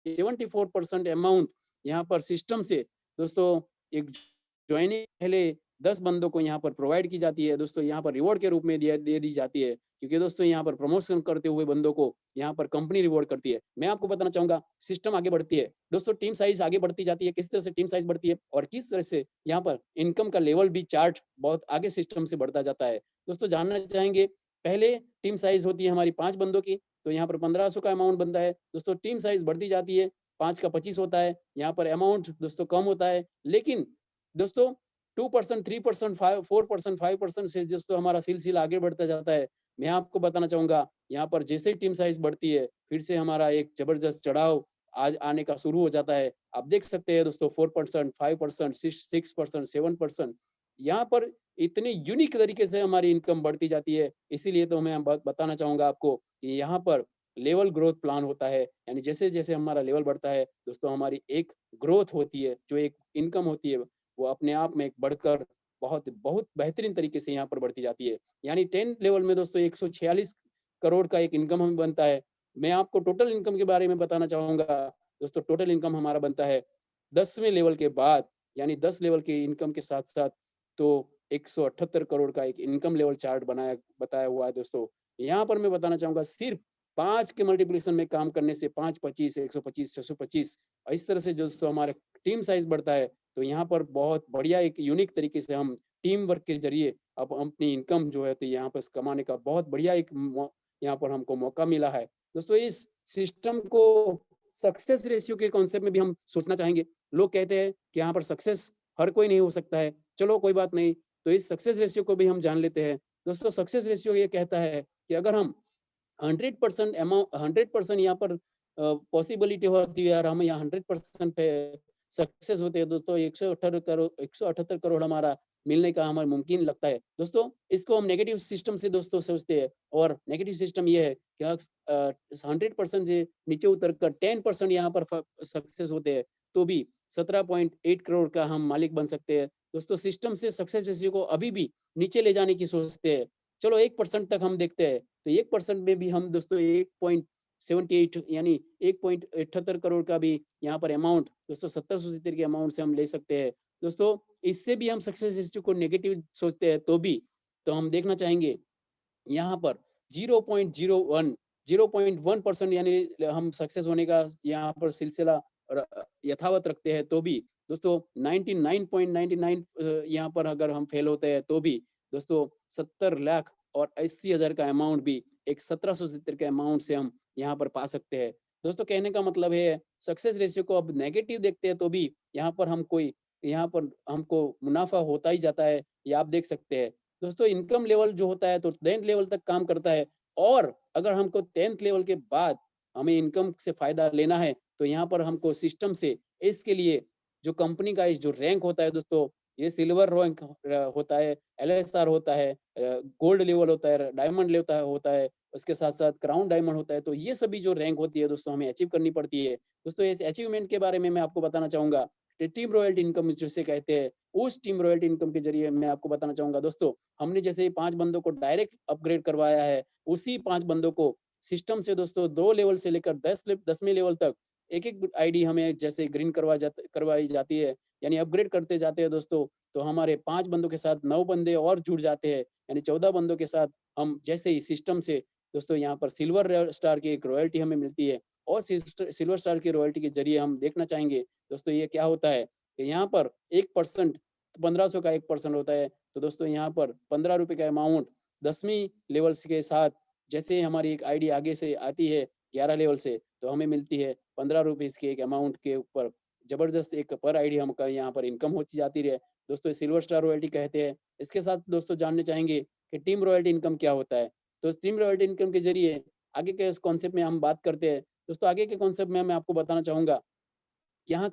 है। 74% अमाउंट यहाँ पर सिस्टम से दोस्तों एक ज्वाइनिंग पहले 10 बंदों को यहाँ पर प्रोवाइड की जाती है दोस्तों, यहाँ पर रिवॉर्ड के रूप में दे दी जाती है, क्योंकि दोस्तों यहाँ पर प्रमोशन करते हुए बंदों को यहाँ पर कंपनी रिवॉर्ड करती है। मैं आपको बताना चाहूंगा सिस्टम आगे बढ़ती है दोस्तों, टीम साइज आगे बढ़ती जाती है, किस तरह से टीम साइज बढ़ती है और किस तरह से यहाँ पर इनकम का लेवल भी चार्ट बहुत आगे सिस्टम से बढ़ता जाता है दोस्तों। जानना चाहेंगे पहले टीम साइज होती है हमारी 5 बंदों की, तो यहाँ पर 1500 का अमाउंट बनता है दोस्तों। टीम साइज बढ़ती जाती है, 5 का 25 होता है, यहाँ पर अमाउंट दोस्तों कम होता है, लेकिन दोस्तों 2%, 3%, 4%, 5% से दोस्तों हमारा सिलसिला आगे बढ़ता जाता है। मैं आपको बताना चाहूंगा यहाँ पर जैसे ही टीम साइज बढ़ती है फिर से हमारा एक जबरदस्त चढ़ाव आज आने का शुरू हो जाता है। आप देख सकते हैं दोस्तों 4%, 5%, 6%, 7% यहाँ पर इतने यूनिक तरीके से हमारी इनकम बढ़ती जाती है। इसीलिए तो मैं बताना चाहूंगा आपको कि यहाँ पर लेवल ग्रोथ प्लान होता है, यानी जैसे जैसे हमारा लेवल बढ़ता है दोस्तों हमारी एक ग्रोथ होती है, जो एक इनकम होती है वो अपने आप में एक बढ़कर बहुत बहुत बेहतरीन तरीके से यहाँ पर बढ़ती जाती है। यानी 10 लेवल में दोस्तों 146 करोड़ का एक इनकम हमें बनता है। मैं आपको टोटल इनकम के बारे में बताना चाहूंगा दोस्तों। टोटल इनकम हमारा बनता है 10वें लेवल के बाद, यानी 10 लेवल के इनकम के साथ साथ तो 178 करोड़ का एक इनकम लेवल चार्ट बताया हुआ है दोस्तों। यहाँ पर मैं बताना चाहूंगा सिर्फ 5 के मल्टीप्लिकेशन में काम करने से 5, 25, 125, 625 इस तरह से दोस्तों हमारा टीम साइज बढ़ता है। तो यहाँ पर बहुत बढ़िया एक यूनिक तरीके से हम टीम वर्क के ज़रिए अब अपनी इनकम जो है तो यहाँ पर कमाने का बहुत बढ़िया एक यहाँ पर हमको मौका मिला है। दोस्तों इस सिस्टम को सक्सेस रेशियो के कॉन्सेप्ट में भी हम सोचना चाहेंगे। लोग कहते हैं कि यहाँ पर सक्सेस हर कोई नहीं हो सकता है। चलो कोई बात नहीं, तो इस सक्सेस रेशियो को भी हम जान लेते हैं। दोस्तों सक्सेस रेशियो ये कहता है कि अगर हम 100% अमाउंट 100% यहाँ पर पॉसिबिलिटी होती है यार हम यहाँ 100% पे सक्सेस होते हैं दोस्तों 178 करोड़ हमारा मिलने का हमारा मुमकिन लगता है दोस्तों। इसको हम नेगेटिव सिस्टम से दोस्तों सोचते हैं और नेगेटिव सिस्टम ये है कि 100% से नीचे उतर कर 10% यहाँ पर सक्सेस होते हैं तो भी 17.8 करोड़ का हम मालिक बन सकते हैं दोस्तों। सिस्टम से सक्सेस रेशियो को अभी भी नीचे ले जाने की सोचते हैं। चलो 1% तक हम देखते हैं तो 1% में भी हम दोस्तों 1.78 यानी 1.78 करोड़ का भी यहाँ पर अमाउंट दोस्तों 70 के अमाउंट से हम ले सकते हैं दोस्तों। इससे भी हम सक्सेस रेशियो को नेगेटिव सोचते हैं तो भी तो हम देखना चाहेंगे यहाँ पर 0.01% यानी हम सक्सेस होने का यहाँ पर सिलसिला यथावत रखते हैं तो भी दोस्तों 99.99 यहाँ पर अगर हम फेल होते हैं तो भी दोस्तों 70 लाख और 80,000 का अमाउंट भी एक 1770 के अमाउंट से हम यहाँ पर पा सकते हैं दोस्तों। कहने का मतलब है सक्सेस रेशियो को अब नेगेटिव देखते हैं तो भी यहाँ पर हम कोई यहाँ पर हमको मुनाफा होता ही जाता है। ये आप देख सकते हैं दोस्तों। इनकम लेवल जो होता है तो 10th लेवल तक काम करता है और अगर हमको 10th लेवल के बाद हमें इनकम से फायदा लेना है तो यहाँ पर हमको सिस्टम से इसके लिए जो कंपनी का जो रैंक होता है दोस्तों ये सिल्वर रैंक होता है, LSR होता है, गोल्ड लेवल होता है, डायमंड होता है, उसके साथ साथ क्राउन डायमंड होता है। तो ये सभी जो रैंक होती है दोस्तों हमें अचीव करनी पड़ती है दोस्तों। इस अचीवमेंट के बारे में मैं आपको बताना चाहूंगा। टीम रॉयल्टी इनकम जिसे कहते हैं उस टीम रॉयल्टी इनकम के जरिए मैं आपको बताना चाहूंगा दोस्तों। हमने जैसे 5 बंदों को डायरेक्ट अपग्रेड करवाया है उसी 5 बंदों को सिस्टम से दोस्तों 2 लेवल से लेकर 10वें लेवल तक एक-एक आईडी हमें जैसे ग्रीन करवाई जाती है यानी अपग्रेड करते जाते हैं दोस्तों। तो हमारे 5 बंदों के साथ 9 बंदे और जुड़ जाते हैं यानी 14 बंदों के साथ हम जैसे ही सिस्टम से दोस्तों यहाँ पर सिल्वर स्टार की एक रॉयल्टी हमें मिलती है और सिल्वर स्टार की रॉयल्टी के जरिए हम देखना चाहेंगे दोस्तों ये क्या होता है कि यहाँ पर 1% 1500 का 1% होता है। तो दोस्तों यहाँ पर 15 रुपए का अमाउंट 10वीं लेवल के साथ जैसे हमारी एक आईडी आगे से आती है 11 लेवल से तो हमें मिलती है 15 रुपीज के एक अमाउंट के ऊपर जबरदस्त एक पर आईडी हमका यहाँ पर इनकम होती जाती है दोस्तों। सिल्वर स्टार रॉयल्टी कहते हैं। इसके साथ दोस्तों जानने चाहेंगे कि टीम रॉयल्टी इनकम क्या होता है। तो टीम रॉयल्टी इनकम के जरिए आगे के इस कॉन्सेप्ट में हम बात करते हैं दोस्तों। आगे के कॉन्सेप्ट में मैं आपको बताना चाहूंगा यहाँ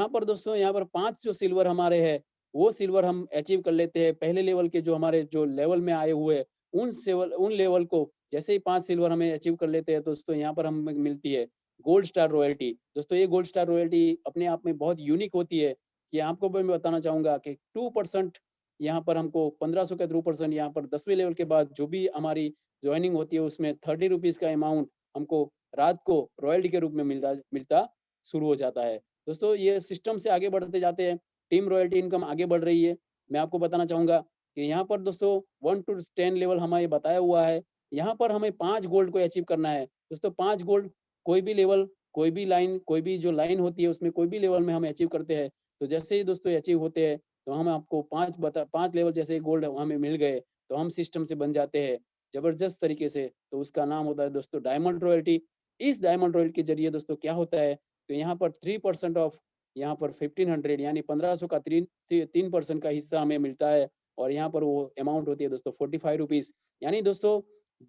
पर दोस्तों यहाँ पर 5 जो सिल्वर हमारे है वो सिल्वर हम अचीव कर लेते हैं। पहले लेवल के जो हमारे जो लेवल में आए हुए उन लेवल को जैसे ही 5 सिल्वर हमें अचीव कर लेते हैं दोस्तों यहाँ पर हमें मिलती है गोल्ड स्टार रॉयल्टी दोस्तों। ये गोल्ड स्टार रॉयल्टी अपने आप में बहुत यूनिक होती है कि आपको मैं बताना चाहूंगा कि 2% यहाँ पर हमको 1500 का 2% यहाँ पर 10वें लेवल के बाद जो भी हमारी ज्वाइनिंग होती है उसमें 30 रुपीज का अमाउंट हमको रात को रॉयल्टी के रूप में मिलता शुरू हो जाता है दोस्तों। ये सिस्टम से आगे बढ़ते जाते हैं टीम रॉयल्टी इनकम आगे बढ़ रही है। मैं आपको बताना चाहूंगा कि यहाँ पर दोस्तों 1 to 10 लेवल हमें बताया हुआ है। यहाँ पर हमें 5 गोल्ड को अचीव करना है दोस्तों। 5 गोल्ड कोई भी लेवल कोई भी लाइन कोई भी जो लाइन होती है उसमें कोई भी लेवल में हम अचीव करते हैं तो जैसे ही दोस्तों अचीव होते हैं तो हम आपको 5 लेवल जैसे गोल्ड हमें मिल गए तो हम सिस्टम से बन जाते हैं जबरदस्त तरीके से। तो उसका नाम होता है दोस्तों डायमंड रॉयल्टी। इस डायमंड रॉयल्टी के जरिए दोस्तों क्या होता है तो यहाँ पर 3% ऑफ यहाँ पर 1500 यानी 1500 का 3% का हिस्सा हमें मिलता है और यहाँ पर वो अमाउंट होती है दोस्तों 45 रुपीज। यानी दोस्तों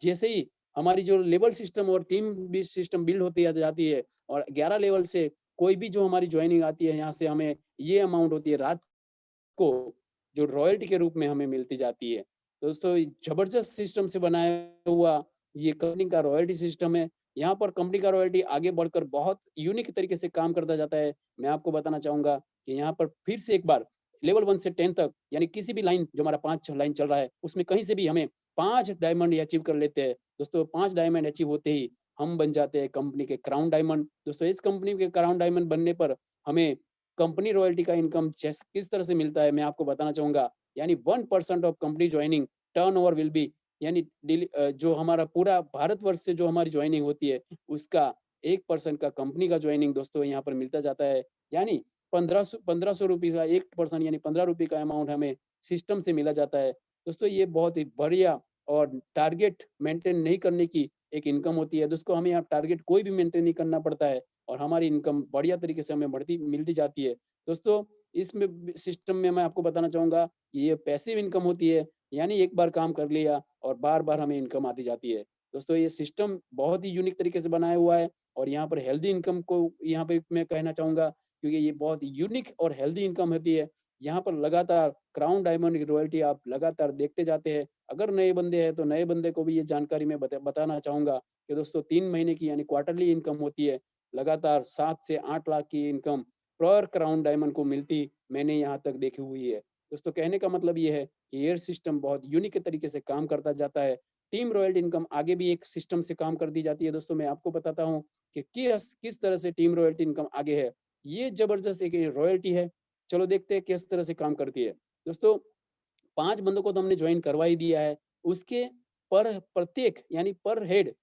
जैसे ही हमारी जो लेवल सिस्टम और टीम सिस्टम बिल्ड होती जाती है और 11 लेवल से कोई भी जो हमारी ज्वाइनिंग आती है यहाँ से हमें ये अमाउंट होती है रात को जो रॉयल्टी के रूप में हमें मिलती जाती है दोस्तों। जबरदस्त सिस्टम से बनाया हुआ ये कंपनी का रॉयल्टी सिस्टम है। यहाँ पर कंपनी का रॉयल्टी आगे बढ़कर बहुत यूनिक तरीके से काम करता जाता है। मैं आपको बताना चाहूंगा कि यहाँ पर फिर से एक बार लेवल 1 से 10 तक यानी किसी भी लाइन जो हमारा 5 लाइन चल रहा है उसमें कहीं से भी हमें 5 डायमंड अचीव कर लेते हैं दोस्तों। 5 डायमंड अचीव होते ही हम बन जाते हैं कंपनी के क्राउन डायमंड दोस्तों। इस कंपनी के क्राउन डायमंड बनने पर हमें कंपनी रॉयल्टी का इनकम किस तरह से मिलता है मैं आपको बताना चाहूंगा। यानी 1% of company joining turnover will be यानी जो हमारा पूरा भारतवर्ष से जो हमारी ज्वाइनिंग होती है उसका 1% का कंपनी का ज्वाइनिंग दोस्तों यहाँ पर मिलता जाता है। यानी 1500 रुपीज़ का 1% यानी 15 रुपए का अमाउंट हमें सिस्टम से मिला जाता है। दोस्तों ये बहुत ही बढ़िया और टारगेट मेंटेन नहीं करने की एक इनकम होती है। दोस्तों हमें यहाँ टारगेट कोई भी मेंटेन नहीं करना पड़ता है और हमारी इनकम बढ़िया तरीके से हमें बढ़ती मिलती जाती है। दोस्तों इसमें सिस्टम में मैं आपको बताना चाहूँगा कि ये पैसिव इनकम होती है, यानी एक बार काम कर लिया और बार-बार हमें इनकम आती जाती है। दोस्तों ये सिस्टम बहुत ही यूनिक तरीके से बनाया हुआ है और यहाँ पर हेल्दी इनकम को यहाँ पे मैं कहना चाहूँगा क्योंकि ये बहुत यूनिक और हेल्दी इनकम होती है। यहाँ पर लगातार क्राउन डायमंड की रॉयल्टी आप लगातार देखते जाते हैं। अगर नए बंदे हैं तो नए बंदे को भी ये जानकारी मैं बताना चाहूँगा कि दोस्तों 3 महीने की यानी क्वार्टरली इनकम होती है। लगातार 7 से 8 लाख की इनकम पर क्राउन डायमंड को मिलती मैंने यहाँ तक देखी हुई है। दोस्तों कहने का मतलब ये है कि ये सिस्टम बहुत यूनिक तरीके से काम करता जाता है। टीम रॉयल्टी इनकम आगे भी एक सिस्टम से काम कर दी जाती है। दोस्तों मैं आपको बताता हूँ कि किस तरह से टीम रॉयल्टी इनकम आगे है। ये जबरदस्त एक रॉयल्टी है। चलो देखते हैं किस तरह से काम करती है। दोस्तों 5 बंदों को तो हमने ज्वाइन करवा ही दिया है। उसके पर प्रत्येक यानी पर हेड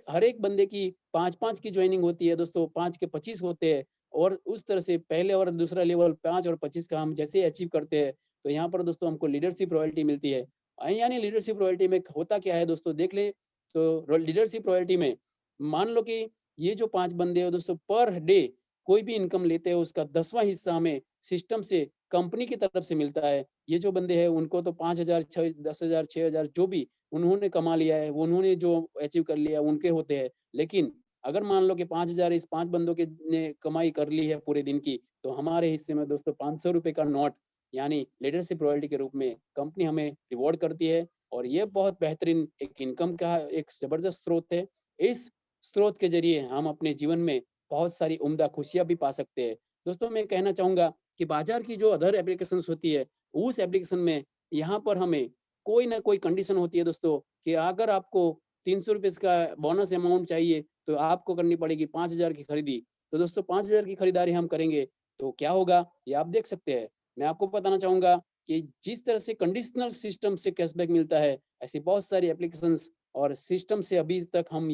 हर एक बंदे की 5-5 की ज्वाइनिंग होती है दोस्तों, 5 के 25 होते हैं और उस तरह से पहले और दूसरा लेवल 5 और 25 का हम जैसे ही अचीव करते हैं, तो यहाँ पर दोस्तों हमको लीडरशिप रॉयल्टी मिलती है। यानी लीडरशिप रॉयल्टी में होता क्या है दोस्तों देख लें, तो लीडरशिप रॉयल्टी में मान लो कि ये जो 5 बंदे हैं दोस्तों पर डे कोई भी इनकम लेते हैं उसका 10वां हिस्सा हमें सिस्टम से कंपनी की तरफ से मिलता है। ये जो बंदे हैं उनको तो 5,000 10,000 6,000 जो भी उन्होंने कमा लिया है, वो उन्होंने जो अचीव कर लिया उनके होते हैं। लेकिन अगर मान लो कि 5,000 इस 5 बंदों के ने कमाई कर ली है पूरे दिन की, तो हमारे हिस्से में दोस्तों ₹500 का नोट यानी लीडरशिप रॉयल्टी के रूप में कंपनी हमें रिवॉर्ड करती है और ये बहुत बेहतरीन एक इनकम का एक ज़बरदस्त स्रोत है। इस स्रोत के ज़रिए हम अपने जीवन में बहुत सारी उम्दा खुशियाँ भी पा सकते हैं। दोस्तों मैं कहना चाहूँगा कि बाज़ार की जो अदर एप्लीकेशंस होती है, उस एप्लीकेशन में यहाँ पर हमें कोई ना कोई कंडीशन होती है दोस्तों कि अगर आपको ₹300 का बोनस अमाउंट चाहिए, तो आपको करनी पड़ेगी 5,000 की खरीदी। तो दोस्तों 5,000 की खरीदारी हम करेंगे, तो क्या होगा? ये आप देख सकते हैं। मैं आपको बताना चाहूँगा कि जिस तरह से कंडीशनल सिस्टम से कैशबैक मिलता है, ऐसी बहुत सारी एप्लीकेशंस और सिस्टम से अभी तक हम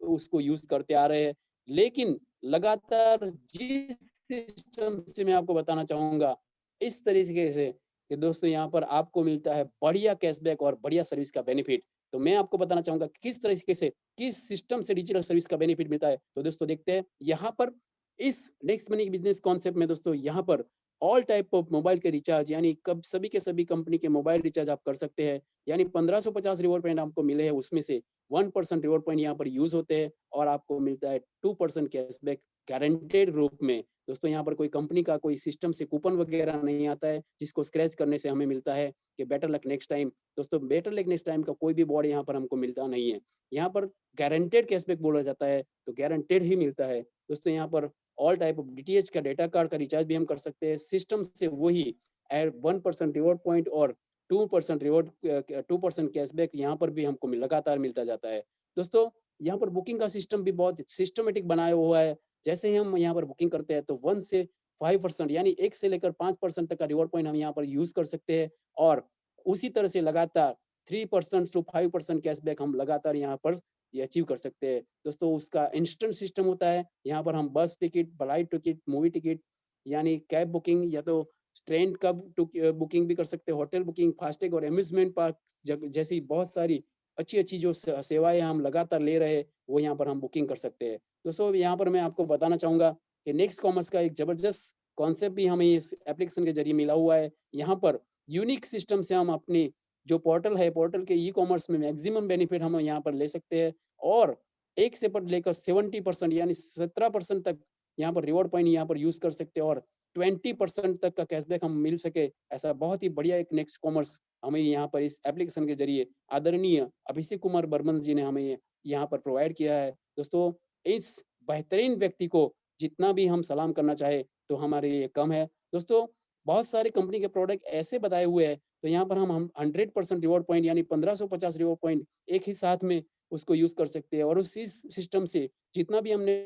उसको यूज़ करते आ रहे हैं। लेकिन लगातार जिस सिस्टम से मैं आपको बताना चाहूँगा, इस तरीके से कि दोस्तों यहाँ पर आपको मिलता है बढ़िया कैशबैक और बढ़िया सर्विस का बेनिफिट। तो मैं आपको बताना चाहूँगा किस तरीके से, किस सिस्टम से डिजिटल सर्विस का बेनिफिट मिलता है। तो दोस्तों देखते हैं, यहाँ पर इस नेक्स्ट मनी बिज़नेस कॉन्सेप्ट में दोस्तों यहाँ पर ऑल टाइप ऑफ मोबाइल के रिचार्ज यानी कब सभी के सभी कंपनी के मोबाइल रिचार्ज आप कर सकते हैं। यानी 1550 रिवॉर्ड पॉइंट आपको मिले हैं, उसमें से 1% रिवॉर्ड पॉइंट यहाँ पर यूज़ होते हैं और आपको मिलता है 2% कैशबैक गारंटेड रूप में। दोस्तों यहाँ पर कोई कंपनी का कोई सिस्टम से कूपन वगैरह नहीं आता है, जिसको स्क्रैच करने से हमें मिलता है कि बेटर लक नेक्स्ट टाइम। दोस्तों बेटर लक नेक्स्ट टाइम का कोई भी बोर्ड यहाँ पर हमको मिलता नहीं है। यहाँ पर गारंटेड कैशबैक बोला जाता है, तो गारंटेड ही मिलता है। दोस्तों यहाँ पर ऑल टाइप ऑफ डीटीएच का डेटा कार्ड का रिचार्ज भी हम कर सकते हैं। सिस्टम से वही 1% रिवॉर्ड पॉइंट और 2% कैशबैक यहाँ पर भी हमको लगातार मिलता जाता है। दोस्तों यहाँ पर बुकिंग का सिस्टम भी बहुत सिस्टमैटिक बनाया हुआ है। जैसे ही हम यहाँ पर बुकिंग करते हैं तो 1 से 5% यानी 1 से लेकर 5% तक का रिवॉर्ड पॉइंट हम यहाँ पर यूज़ कर सकते हैं और उसी तरह से लगातार 3% टू 5% कैशबैक हम लगातार यहाँ पर ये अचीव कर सकते हैं। दोस्तों उसका इंस्टेंट सिस्टम होता है। यहाँ पर हम बस ticket, flight ticket, movie ticket यानी कैब बुकिंग या तो ट्रेन का बुकिंग भी कर सकते हैं, होटल बुकिंग, फास्टैग और अम्यूज़मेंट पार्क जैसी बहुत सारी अच्छी-अच्छी जो सेवाएँ हम लगातार ले रहे हैं, वो यहाँ पर हम बुकिंग कर सकते हैं। दोस्तों यहाँ पर मैं आपको बताना चाहूँगा कि नेक्स्ट कॉमर्स का एक ज़बरदस्त कॉन्सेप्ट भी हमें इस एप्लीकेशन के ज़रिए मिला हुआ है। यहाँ पर यूनिक सिस्टम से हम अपनी जो पोर्टल है, पोर्टल के ई-कॉमर्स में मैक्सिमम बेनिफिट हम यहाँ पर ले सकते हैं और 1 से पर लेकर 70% यानी 17% तक यहाँ पर रिवॉर्ड पॉइंट यहाँ पर यूज़ कर सकते हैं और 20% तक का कैशबैक हम मिल सके, ऐसा बहुत ही बढ़िया एक नेक्स्ट कॉमर्स हमें यहाँ पर इस एप्लीकेशन के ज़रिए आदरणीय अभिषेक कुमार बर्मन जी ने हमें यहाँ पर प्रोवाइड किया है। दोस्तों इस बेहतरीन व्यक्ति को जितना भी हम सलाम करना चाहे तो हमारे लिए कम है। दोस्तों बहुत सारे कंपनी के प्रोडक्ट ऐसे बताए हुए हैं, तो यहाँ पर हम 100% रिवॉर्ड पॉइंट यानी 1550 रिवॉर्ड पॉइंट एक ही साथ में उसको यूज़ कर सकते हैं और उसी सिस्टम से जितना भी हमने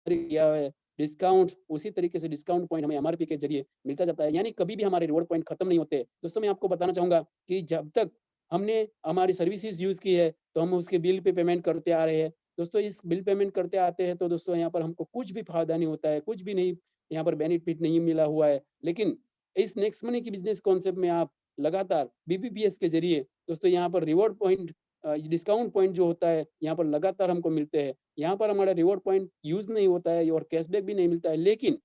किया है डिस्काउंट उसी तरीके से डिस्काउंट पॉइंट हमें एमआरपी के ज़रिए मिलता जाता है, यानी कभी भी हमारे रिवॉर्ड पॉइंट खत्म नहीं होते। दोस्तों मैं आपको बताना चाहूँगा कि जब तक हमने हमारी सर्विसेज यूज़ की है, तो हम उसके बिल पे पेमेंट करते आ रहे हैं। दोस्तों इस बिल पेमेंट करते आते हैं तो दोस्तों यहाँ पर हमको कुछ भी फ़ायदा नहीं होता है, कुछ भी नहीं यहाँ पर बेनिफिट नहीं मिला हुआ है। लेकिन इस नेक्स्ट मनी की बिज़नेस कॉन्सेप्ट में आप लगातार बीबीपीएस के ज़रिए दोस्तों यहाँ पर रिवॉर्ड पॉइंट डिस्काउंट पॉइंट जो होता है, यहाँ पर लगातार हमको मिलते हैं। यहाँ पर हमारा रिवॉर्ड पॉइंट यूज़ नहीं होता है और कैशबैक भी नहीं मिलता है, लेकिन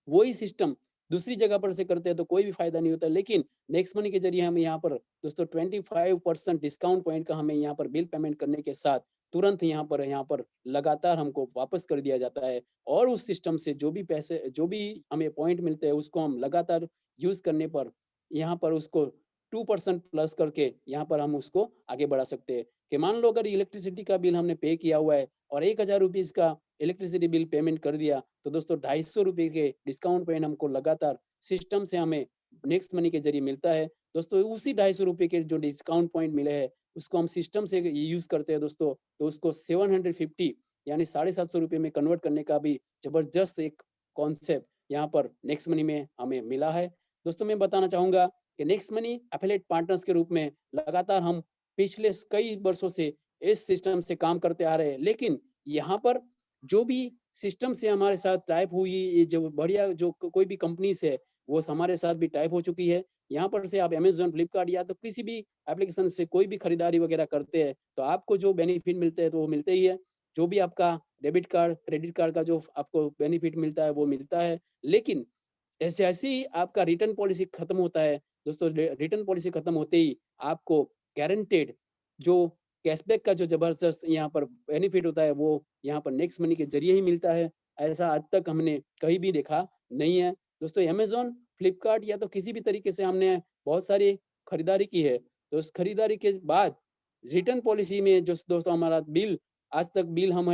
वही सिस्टम दूसरी जगह पर से करते हैं तो कोई भी फायदा नहीं होता। लेकिन नेक्स्ट मनी के जरिए हम यहाँ पर दोस्तों 25% डिस्काउंट पॉइंट का हमें यहाँ पर बिल पेमेंट करने के साथ तुरंत यहाँ पर लगातार हमको वापस कर दिया जाता है और उस सिस्टम से जो भी पैसे जो भी हमें पॉइंट मिलते हैं उसको हम लगातार यूज करने पर यहाँ पर उसको 2% प्लस करके यहाँ पर हम उसको आगे बढ़ा सकते हैं। कि मान लो अगर इलेक्ट्रिसिटी का बिल हमने पे किया हुआ है और 1000 रुपीज का इलेक्ट्रिसिटी बिल पेमेंट कर दिया, तो दोस्तों 250 रुपए के डिस्काउंट पॉइंट हमको लगातार सिस्टम से हमें नेक्स्ट मनी के जरिए मिलता है। दोस्तों उसी 250 रुपए के जो डिस्काउंट पॉइंट मिले हैं उसको हम सिस्टम से यूज करते हैं दोस्तों, तो उसको 750 यानी 750 रुपए में कन्वर्ट करने का भी जबरदस्त एक कॉन्सेप्ट यहाँ पर नेक्स्ट मनी में हमें मिला है। दोस्तों मैं बताना चाहूंगा कि नेक्स्ट मनी एफिलिएट पार्टनर्स के रूप में लगातार हम पिछले कई वर्षों से इस सिस्टम से काम करते आ रहे हैं। लेकिन यहाँ पर जो भी सिस्टम से हमारे साथ टाइप हुई, ये जो बढ़िया जो कोई भी कंपनीज है वो हमारे साथ भी टाइप हो चुकी है। यहाँ पर से आप अमेजोन, फ्लिपकार्ट या तो किसी भी एप्लीकेशन से कोई भी खरीदारी वगैरह करते हैं तो आपको जो बेनिफिट मिलते हैं तो वो मिलते ही है। जो भी आपका डेबिट कार्ड, क्रेडिट कार्ड का जो आपको बेनिफिट मिलता है वो मिलता है। लेकिन जैसे ही आपका रिटर्न पॉलिसी खत्म होता है दोस्तों, रिटर्न पॉलिसी खत्म होते ही आपको गारंटेड जो कैशबैक का जो जबरदस्त यहाँ पर बेनिफिट होता है वो यहाँ पर नेक्स्ट मनी के जरिए ही मिलता है। ऐसा आज तक हमने कहीं भी देखा नहीं है। दोस्तों अमेज़न, फ्लिपकार्ट या तो किसी भी तरीके से हमने बहुत सारी खरीदारी की है, तो उस खरीदारी के बाद रिटर्न पॉलिसी में जो दोस्तों हमारा बिल आज तक बिल हम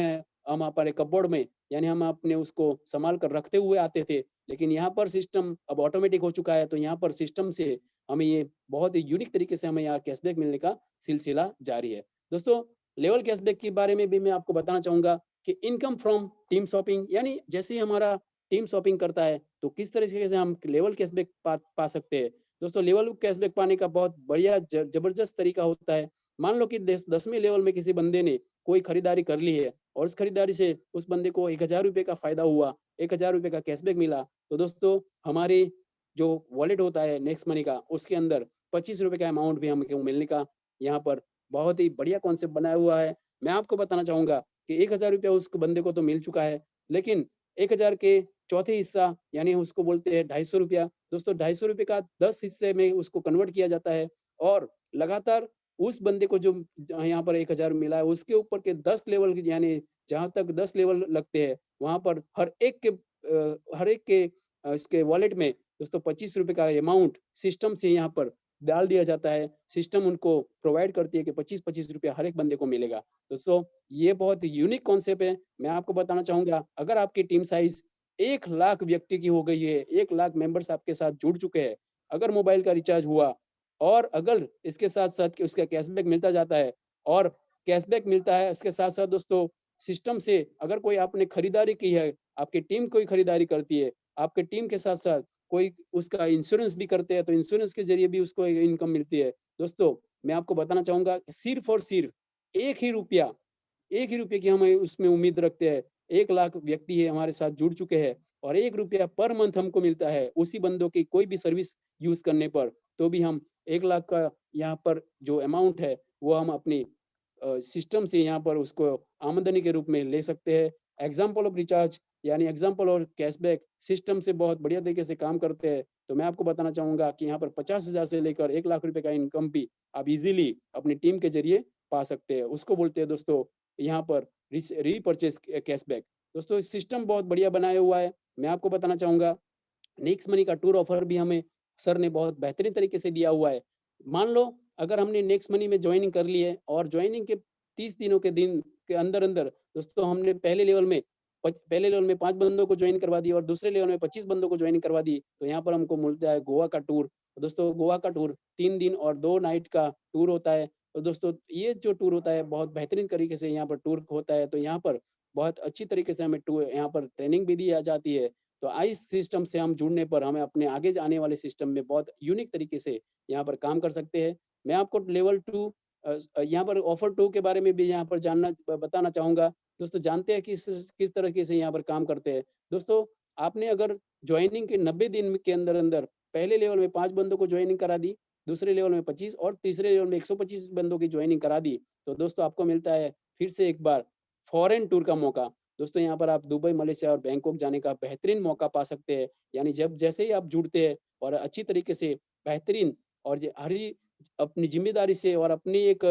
हमारे कपबोर्ड में यानी हम अपने उसको संभाल कर रखते हुए आते थे। लेकिन यहाँ पर सिस्टम अब ऑटोमेटिक हो चुका है, तो यहाँ पर सिस्टम से हमें ये बहुत ही यूनिक तरीके से हमें यहाँ कैशबैक मिलने का सिलसिला जारी है। दोस्तों लेवल कैशबैक के बारे में भी मैं आपको बताना चाहूंगा कि इनकम फ्रॉम टीम शॉपिंग, यानी जैसे ही हमारा टीम शॉपिंग करता है तो किस तरीके से हम लेवल कैशबैक पा सकते हैं। दोस्तों लेवल कैशबैक पाने का बहुत बढ़िया जबरदस्त तरीका होता है। मान लो कि 10वें लेवल में किसी बंदे ने कोई खरीदारी कर ली है और उस खरीदारी से उस बंदे को 1000 रुपए का फायदा हुआ, 1000 रुपए का कैशबैक मिला, तो दोस्तों हमारे जो वॉलेट होता है नेक्स्ट मनी का उसके अंदर 25 रुपए का अमाउंट भी हमको मिलने का यहाँ पर बहुत ही बढ़िया कॉन्सेप्ट बनाया हुआ है। मैं आपको बताना चाहूंगा कि 1000 रुपया उस बंदे को तो मिल चुका है, लेकिन 1000 के चौथे हिस्सा यानी उसको बोलते हैं 250 रुपया। दोस्तों 250 रुपये का 10 हिस्से में उसको कन्वर्ट किया जाता है और लगातार उस बंदे को जो यहाँ पर 1000 मिला है उसके ऊपर के 10 लेवल यानी जहां तक 10 लेवल लगते हैं वहां पर हर एक के इसके वॉलेट में दोस्तों 25 रुपए का अमाउंट सिस्टम से यहाँ पर डाल दिया जाता है। सिस्टम उनको प्रोवाइड करती है कि 25-25 रुपया हर एक बंदे को मिलेगा। दोस्तों ये बहुत यूनिक कॉन्सेप्ट है। मैं आपको बताना चाहूंगा अगर आपकी टीम साइज 1 लाख व्यक्ति की हो गई है, 1 लाख मेंबर्स आपके साथ जुड़ चुके हैं, अगर मोबाइल का रिचार्ज हुआ और अगर इसके साथ साथ उसका कैशबैक मिलता जाता है और कैशबैक मिलता है इसके साथ साथ दोस्तों सिस्टम से अगर कोई आपने खरीदारी की है, आपकी टीम कोई खरीदारी करती है, आपके टीम के साथ साथ कोई उसका इंश्योरेंस भी करते हैं तो इंश्योरेंस के जरिए भी उसको इनकम मिलती है। दोस्तों मैं आपको बताना चाहूंगा सिर्फ और सिर्फ एक ही रुपया एक ही रुपये की हम उसमें उम्मीद रखते हैं। 1 लाख व्यक्ति है हमारे साथ जुड़ चुके हैं और 1 रुपया पर मंथ हमको मिलता है उसी बंदों की कोई भी सर्विस यूज करने पर, तो भी हम 1 लाख का यहाँ पर जो अमाउंट है वो हम अपनी सिस्टम से यहाँ पर उसको आमदनी के रूप में ले सकते हैं। एग्जाम्पल ऑफ रिचार्ज यानी एग्जाम्पल और कैशबैक सिस्टम से बहुत बढ़िया तरीके से काम करते हैं। तो मैं आपको बताना चाहूंगा कि यहाँ पर 50,000 से लेकर 1 लाख रुपए का इनकम भी आप इजीली अपनी टीम के जरिए पा सकते हैं। उसको बोलते हैं दोस्तों यहाँ पर रीपरचेज कैशबैक। दोस्तों सिस्टम बहुत बढ़िया बनाया हुआ है। मैं आपको बताना चाहूंगा नेक्स्ट मनी का टूर ऑफर भी हमें सर ने बहुत बेहतरीन तरीके से दिया हुआ है। मान लो अगर हमने नेक्स्ट मनी में ज्वाइनिंग कर ली है और ज्वाइनिंग के 30 दिनों के दिन के अंदर अंदर दोस्तों हमने पहले लेवल में 5 बंदों को ज्वाइन करवा दी और दूसरे लेवल में 25 बंदों को ज्वाइन करवा दी, तो यहाँ पर हमको मिलता है गोवा का टूर। तो दोस्तों गोवा का टूर 3 दिन और 2 नाइट का टूर होता है। तो दोस्तों ये जो टूर होता है बहुत बेहतरीन तरीके से यहाँ पर टूर होता है। तो यहाँ पर बहुत अच्छी तरीके से हमें टूर यहाँ पर ट्रेनिंग भी दी जाती है। तो इस सिस्टम से हम जुड़ने पर हमें अपने आगे आने वाले सिस्टम में बहुत यूनिक तरीके से यहाँ पर काम कर सकते हैं। मैं आपको लेवल 2 यहाँ पर ऑफर 2 के बारे में भी यहाँ पर बताना चाहूँगा। दोस्तों जानते हैं किस तरीके से यहाँ पर काम करते हैं। दोस्तों आपने अगर जॉइनिंग के 90 दिन के अंदर-अंदर पहले लेवल में 5 बंदों को जॉइनिंग करा दी, दूसरे लेवल में 25 और तीसरे लेवल में 125 बंदों की जॉइनिंग करा दी, तो दोस्तों आपको मिलता है फिर से एक बार फॉरेन टूर का मौका। दोस्तों यहाँ पर आप दुबई, मलेशिया और बैंकॉक जाने का बेहतरीन मौका पा सकते हैं। यानी जब जैसे ही आप जुड़ते हैं और अच्छी तरीके से बेहतरीन और अपनी ज़िम्मेदारी से और अपनी एक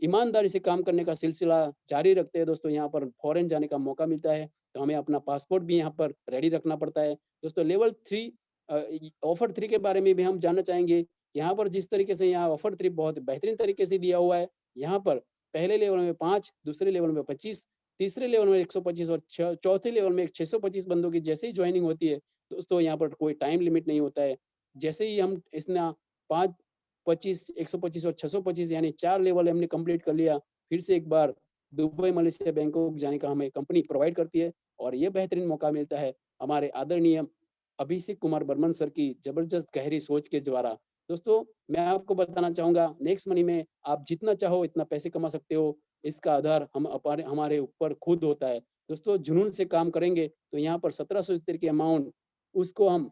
ईमानदारी से काम करने का सिलसिला जारी रखते हैं दोस्तों, यहाँ पर फॉरेन जाने का मौका मिलता है। तो हमें अपना पासपोर्ट भी यहाँ पर रेडी रखना पड़ता है। दोस्तों लेवल 3 ऑफर 3 के बारे में भी हम जानना चाहेंगे। यहाँ पर जिस तरीके से यहाँ ऑफर 3 बहुत बेहतरीन तरीके से दिया हुआ है। यहाँ पर पहले लेवल में 5, दूसरे लेवल में 25, तीसरे लेवल में 125 और चौथे लेवल में 625 बंदों की जैसे ही जॉइनिंग होती है, दोस्तों यहाँ पर कोई टाइम लिमिट नहीं होता है। जैसे ही हम इसना 5, 25, 125 और 625 यानी 4 लेवल हमने कंप्लीट कर लिया, फिर से एक बार दुबई, मलेशिया, बैंकॉक जाने का हमें कंपनी प्रोवाइड करती है और ये बेहतरीन मौका मिलता है हमारे आदरणीय अभिषेक कुमार बर्मन सर की जबरदस्त गहरी सोच के द्वारा। दोस्तों मैं आपको बताना चाहूँगा नेक्स्ट मनी में आप जितना चाहो इतना पैसे कमा सकते हो। इसका आधार हमारे ऊपर खुद होता है। दोस्तों जुनून से काम करेंगे तो यहाँ पर 1770 की अमाउंट उसको हम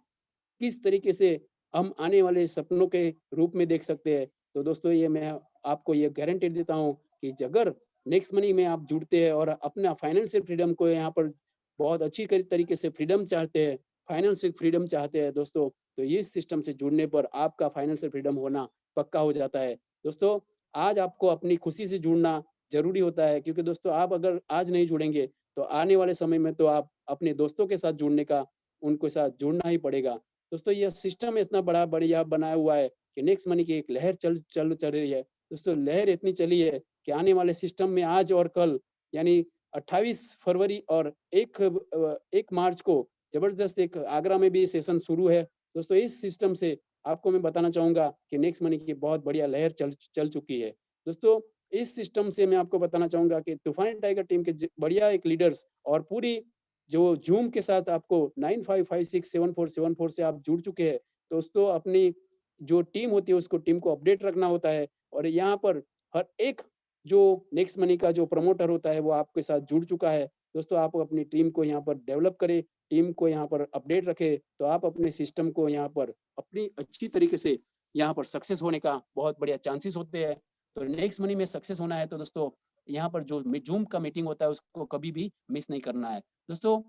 किस तरीके से हम आने वाले सपनों के रूप में देख सकते हैं। तो दोस्तों ये मैं आपको ये गारंटी देता हूँ कि अगर नेक्स्ट मनी में आप जुड़ते हैं और अपना फाइनेंशियल फ्रीडम को यहाँ पर बहुत अच्छी तरीके से फ्रीडम चाहते हैं, फाइनेंशियल फ्रीडम चाहते हैं दोस्तों, तो इस सिस्टम से जुड़ने पर आपका फाइनेंशियल फ्रीडम होना पक्का हो जाता है। दोस्तों आज आपको अपनी खुशी से जुड़ना ज़रूरी होता है क्योंकि दोस्तों आप अगर आज नहीं जुड़ेंगे तो आने वाले समय में तो आप अपने दोस्तों के साथ जुड़ने का उनके साथ जुड़ना ही पड़ेगा। दोस्तों ये सिस्टम इतना बड़ा बढ़िया बनाया हुआ है कि नेक्स्ट मनी की एक लहर चल रही है। दोस्तों लहर इतनी चली है कि आने वाले सिस्टम में आज और कल यानी 28 फरवरी और 1 मार्च को जबरदस्त एक आगरा में भी सेशन शुरू है। दोस्तों इस सिस्टम से आपको मैं बताना चाहूँगा कि नेक्स्ट मनी की बहुत बढ़िया लहर चल चुकी है। दोस्तों इस सिस्टम से मैं आपको बताना चाहूँगा कि तूफानी टाइगर टीम के बढ़िया एक लीडर्स और पूरी जो ज़ूम के साथ आपको 95567474 से आप जुड़ चुके हैं। दोस्तों अपनी जो टीम होती है उसको टीम को अपडेट रखना होता है और यहाँ पर हर एक जो नेक्स्ट मनी का जो प्रमोटर होता है वो आपके साथ जुड़ चुका है। दोस्तों आप अपनी टीम को यहाँ पर डेवलप करें, टीम को यहाँ पर अपडेट रखें, तो आप अपने सिस्टम को यहाँ पर अपनी अच्छी तरीके से यहाँ पर सक्सेस होने का बहुत बढ़िया चांसेस होते हैं। तो नेक्स्ट मनी में सक्सेस होना है तो दोस्तों यहाँ पर जो ज़ूम का मीटिंग होता है उसको कभी भी मिस नहीं करना है। दोस्तों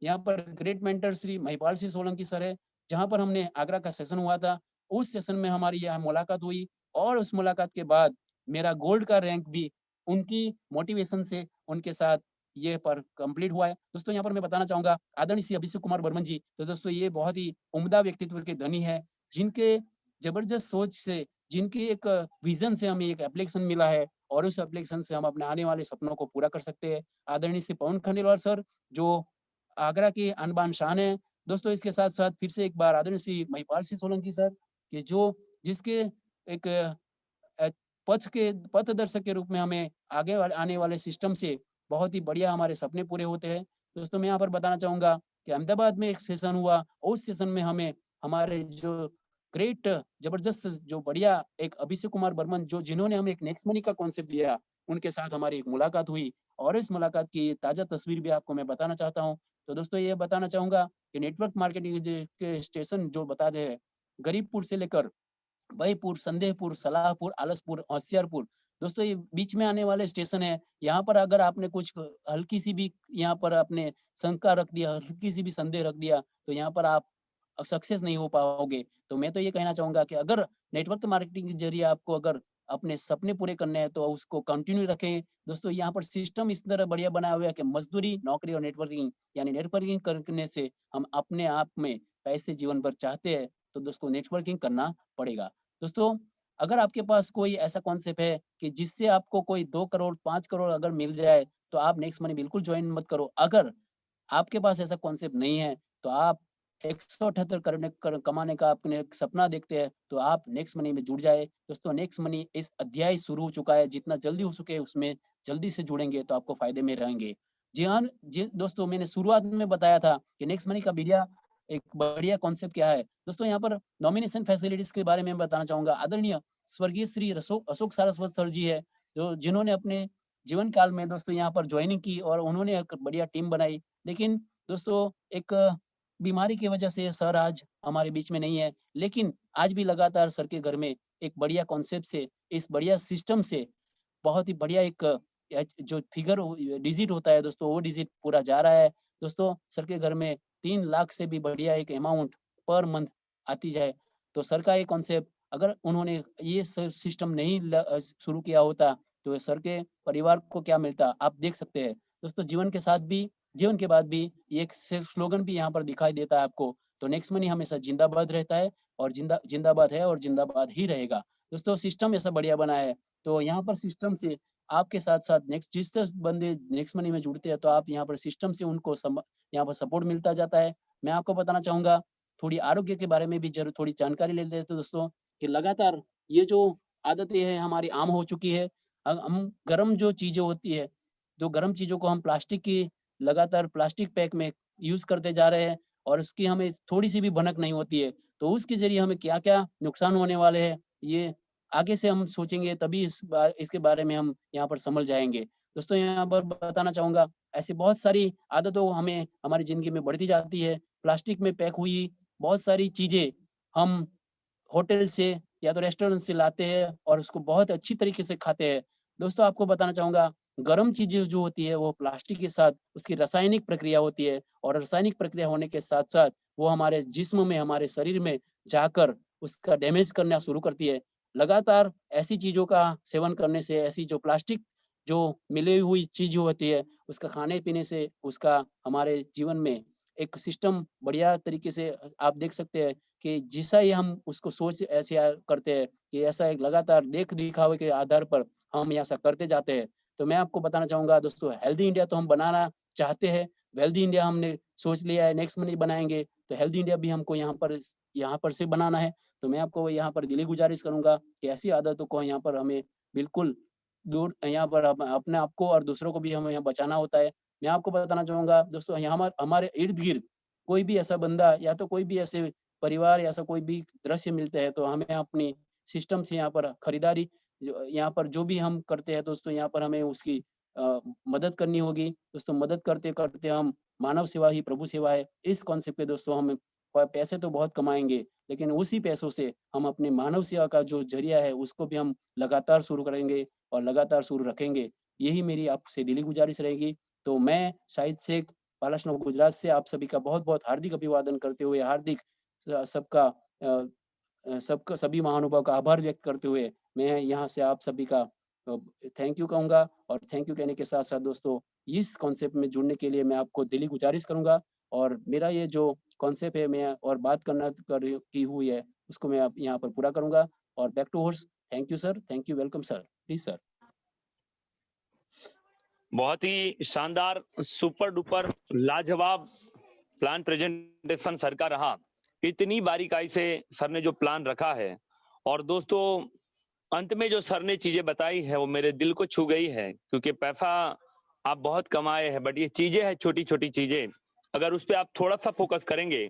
यहाँ पर great mentor Shri Mahipal Singh Solanki sir है, जहाँ पर हमने आगरा का सेशन हुआ था। उस सेशन में हमारी यहाँ मुलाकात हुई और उस मुलाकात के बाद मेरा गोल्ड का रैंक भी उनकी मोटिवेशन से उनके साथ ये पर कंप्लीट हुआ है। दोस्तों यहाँ पर मैं बताना चाहूँगा आदरणीय श्री अभिषेक कुमार बर्मन जी, तो दोस्तों ये बहुत ही उम्दा व्यक्तित्व के धनी है, जिनके जबरदस्त सोच से, जिनकी एक विज़न से हमें एक एप्लीकेशन मिला है और उस एप्लीकेशन से हम अपने आने वाले सपनों को पूरा कर सकते हैं। आदरणीय श्री पवन खंडेलवाल सर, जो आगरा के अनबान शान है। दोस्तों इसके साथ-साथ फिर से एक बार आदरणीय श्री महिपाल सिंह सोलंकी सर कि जिसके एक अ, पथदर्शक के रूप में हमें आने वाले सिस्टम से बहुत ही बढ़िया हमारे सपने पूरे होते हैं। दोस्तों मैं यहाँ पर बताना चाहूँगा कि अहमदाबाद में एक सेशन हुआ, उस सेशन में हमें हमारे जो ग्रेट जबरदस्त जो बढ़िया एक अभिषेक कुमार बर्मन जिन्होंने हमें एक नेक्स्ट मनी का कॉन्सेप्ट दिया, उनके साथ हमारी एक मुलाकात हुई और इस मुलाकात की ताज़ा तस्वीर भी आपको मैं बताना चाहता हूँ। तो दोस्तों ये बताना चाहूँगा कि नेटवर्क मार्केटिंग के स्टेशन जो बताते हैं, गरीबपुर से लेकर बहीपुर, संदेहपुर, सलाहपुर, आलसपुर, होशियारपुर। दोस्तों ये बीच में आने वाले स्टेशन है। यहाँ पर अगर आपने कुछ हल्की-सी भी यहाँ पर आपने शंका रख दिया, हल्की-सी भी संदेह रख दिया, तो यहाँ पर आप सक्सेस नहीं हो पाओगे। तो मैं तो ये कहना चाहूँगा कि अगर नेटवर्क मार्केटिंग के ज़रिए आपको अगर अपने सपने पूरे करने हैं, तो उसको कंटिन्यू रखें। दोस्तों यहाँ पर सिस्टम इस तरह बढ़िया बनाया हुआ है कि मज़दूरी, नौकरी और नेटवर्किंग यानी नेटवर्किंग करने से हम अपने आप में पैसे जीवन भर चाहते हैं, तो दोस्तों नेटवर्किंग करना पड़ेगा। दोस्तों, अगर आपके पास कोई ऐसा कॉन्सेप्ट है कि जिससे आपको कोई 2 करोड़, 5 करोड़ अगर मिल जाए, तो आप नेक्स्ट मनी बिल्कुल जॉइन मत करो। अगर आपके पास ऐसा कॉन्सेप्ट नहीं है, तो आप 178 कमाने का अपने एक सपना देखते हैं, तो आप नेक्स्ट मनी में जुड़ जाए। दोस्तों नेक्स्ट मनी इस अध्याय शुरू हो चुका है, जितना जल्दी हो सके उसमें जल्दी से जुड़ेंगे तो आपको फ़ायदे में रहेंगे। जी हाँ, जी दोस्तों मैंने शुरुआत में बताया था कि नेक्स्ट मनी का एक बढ़िया कॉन्सेप्ट क्या है। दोस्तों यहाँ पर नॉमिनेशन फैसिलिटीज़ के बारे में बताना चाहूँगा। आदरणीय स्वर्गीय श्री अशोक सारस्वत सर जी है, जो जिन्होंने अपने जीवन काल में दोस्तों यहाँ पर ज्वाइनिंग की और उन्होंने एक बढ़िया टीम बनाई। लेकिन दोस्तों एक बीमारी की वजह से सर आज हमारे बीच में नहीं है, लेकिन आज भी लगातार सर के घर में एक बढ़िया कॉन्सेप्ट से, इस बढ़िया सिस्टम से बहुत ही बढ़िया एक जो फिगर डिजिट होता है दोस्तों, वो डिजिट पूरा जा रहा है। दोस्तों सर के घर में 3 लाख से भी बढ़िया एक अमाउंट पर मंथ आती जाए। तो सर का ये कॉन्सेप्ट अगर उन्होंने ये सिस्टम नहीं शुरू किया होता, तो सर के परिवार को क्या मिलता? आप देख सकते हैं। दोस्तों जीवन के बाद भी ये एक स्लोगन भी यहाँ पर दिखाई देता है आपको। तो नेक्स्ट मनी हमेशा जिंदाबाद रहता है और जिंदाबाद है और जिंदाबाद ही रहेगा। दोस्तों सिस्टम ऐसा बढ़िया बना है, तो यहाँ पर सिस्टम से आपके साथ-साथ नेक्स्ट जिस तरह बंदे नेक्स्ट मनी में जुड़ते हैं, तो आप यहाँ पर सिस्टम से उनको यहाँ पर सपोर्ट मिलता जाता है। मैं आपको बताना चाहूँगा, थोड़ी आरोग्य के बारे में भी ज़रूर थोड़ी जानकारी ले लेते हैं दोस्तों, कि लगातार ये जो आदतें हैं हमारी आम हो चुकी है। हम गरम जो चीज़ें होती है, जो गरम चीज़ों को हम प्लास्टिक की लगातार प्लास्टिक पैक में यूज़ करते जा रहे हैं और उसकी हमें थोड़ी-सी भी भनक नहीं होती है। तो उसके ज़रिए हमें क्या-क्या नुकसान होने वाले हैं, ये आगे से हम सोचेंगे तभी इसके बारे में हम यहाँ पर समझ जाएँगे। दोस्तों यहाँ पर बताना चाहूँगा, ऐसी बहुत सारी आदतों हमें हमारी ज़िंदगी में बढ़ती जाती है। प्लास्टिक में पैक हुई बहुत सारी चीज़ें हम होटल से या तो रेस्टोरेंट से लाते हैं और उसको बहुत अच्छी तरीके से खाते हैं। दोस्तों आपको बताना चाहूँगा, गरम चीज़ें जो होती है वो प्लास्टिक के साथ उसकी रासायनिक प्रक्रिया होती है और रासायनिक प्रक्रिया होने के साथ-साथ वो हमारे जिस्म में, हमारे शरीर में जाकर उसका डैमेज करना शुरू करती है। लगातार ऐसी चीज़ों का सेवन करने से, ऐसी जो प्लास्टिक जो मिली हुई चीज़ होती है, उसका खाने-पीने से उसका हमारे जीवन में एक सिस्टम बढ़िया तरीके से आप देख सकते हैं कि जैसा ही हम उसको सोच ऐसे करते हैं कि ऐसा एक लगातार देख-दिखावे के आधार पर हम ऐसा करते जाते हैं। तो मैं आपको बताना चाहूँगा दोस्तों, हेल्दी इंडिया तो हम बनाना चाहते हैं, वेल्दी इंडिया हमने सोच लिया है, नेक्स्ट मनी बनाएँगे, तो हेल्दी इंडिया भी हमको यहाँ पर से बनाना है। तो मैं आपको यहाँ पर दिली गुज़ारिश करूँगा कि ऐसी आदतों को यहाँ पर हमें बिल्कुल दूर यहाँ पर अपने आप को और दूसरों को भी हमें यहाँ बचाना होता है। मैं आपको बताना चाहूँगा दोस्तों, यहाँ हमारे इर्द-गिर्द कोई भी ऐसा बंदा या तो कोई भी ऐसे परिवार या ऐसा कोई भी दृश्य मिलता है, तो हमें अपनी सिस्टम से यहाँ पर खरीदारी यहाँ पर जो भी हम करते हैं दोस्तों, यहाँ पर हमें उसकी मदद करनी होगी। दोस्तों मदद करते-करते हम मानव सेवा ही प्रभु सेवा है। इस कॉन्सेप्ट पे दोस्तों हम पैसे तो बहुत कमाएँगे, लेकिन उसी पैसों से हम अपनी मानव सेवा का जो ज़रिया है, उसको भी हम लगातार शुरू करेंगे और लगातार शुरू रखेंगे। यही मेरी आपसे दिली गुज़ारिश रहेगी। तो मैं शाहिद शेख, पालाशनौ गुजरात से आप सभी का बहुत-बहुत हार्दिक अभिवादन करते हुए हार्दिक सबका सबका सभी महानुभाव का आभार व्यक्त करते हुए मैं यहाँ से आप सभी का अ, थैंक यू कहूँगा और थैंक यू कहने के साथ-साथ दोस्तों, इस कॉन्सेप्ट में जुड़ने के लिए मैं आपको दिली गुज़ारिश करूँगा और मेरा ये जो कॉन्सेप्ट है मैं और बात करना की हुई है, उसको मैं अब यहाँ पर पूरा करूँगा और back to host. Thank you sir, thank you, welcome sir. Please sir. बहुत ही शानदार, सुपर डुपर लाजवाब प्लान प्रेजेंटेशन सर का रहा। इतनी बारीकाई से सर ने जो प्लान रखा है और दोस्तों अंत में जो सर ने चीजें बताई है वो मेरे दिल को छू गई है, क्योंकि पैसा आप बहुत कमाए हैं बट ये चीजें हैं छोटी-छोटी चीजें, अगर उस पे आप थोड़ा-सा फोकस करेंगे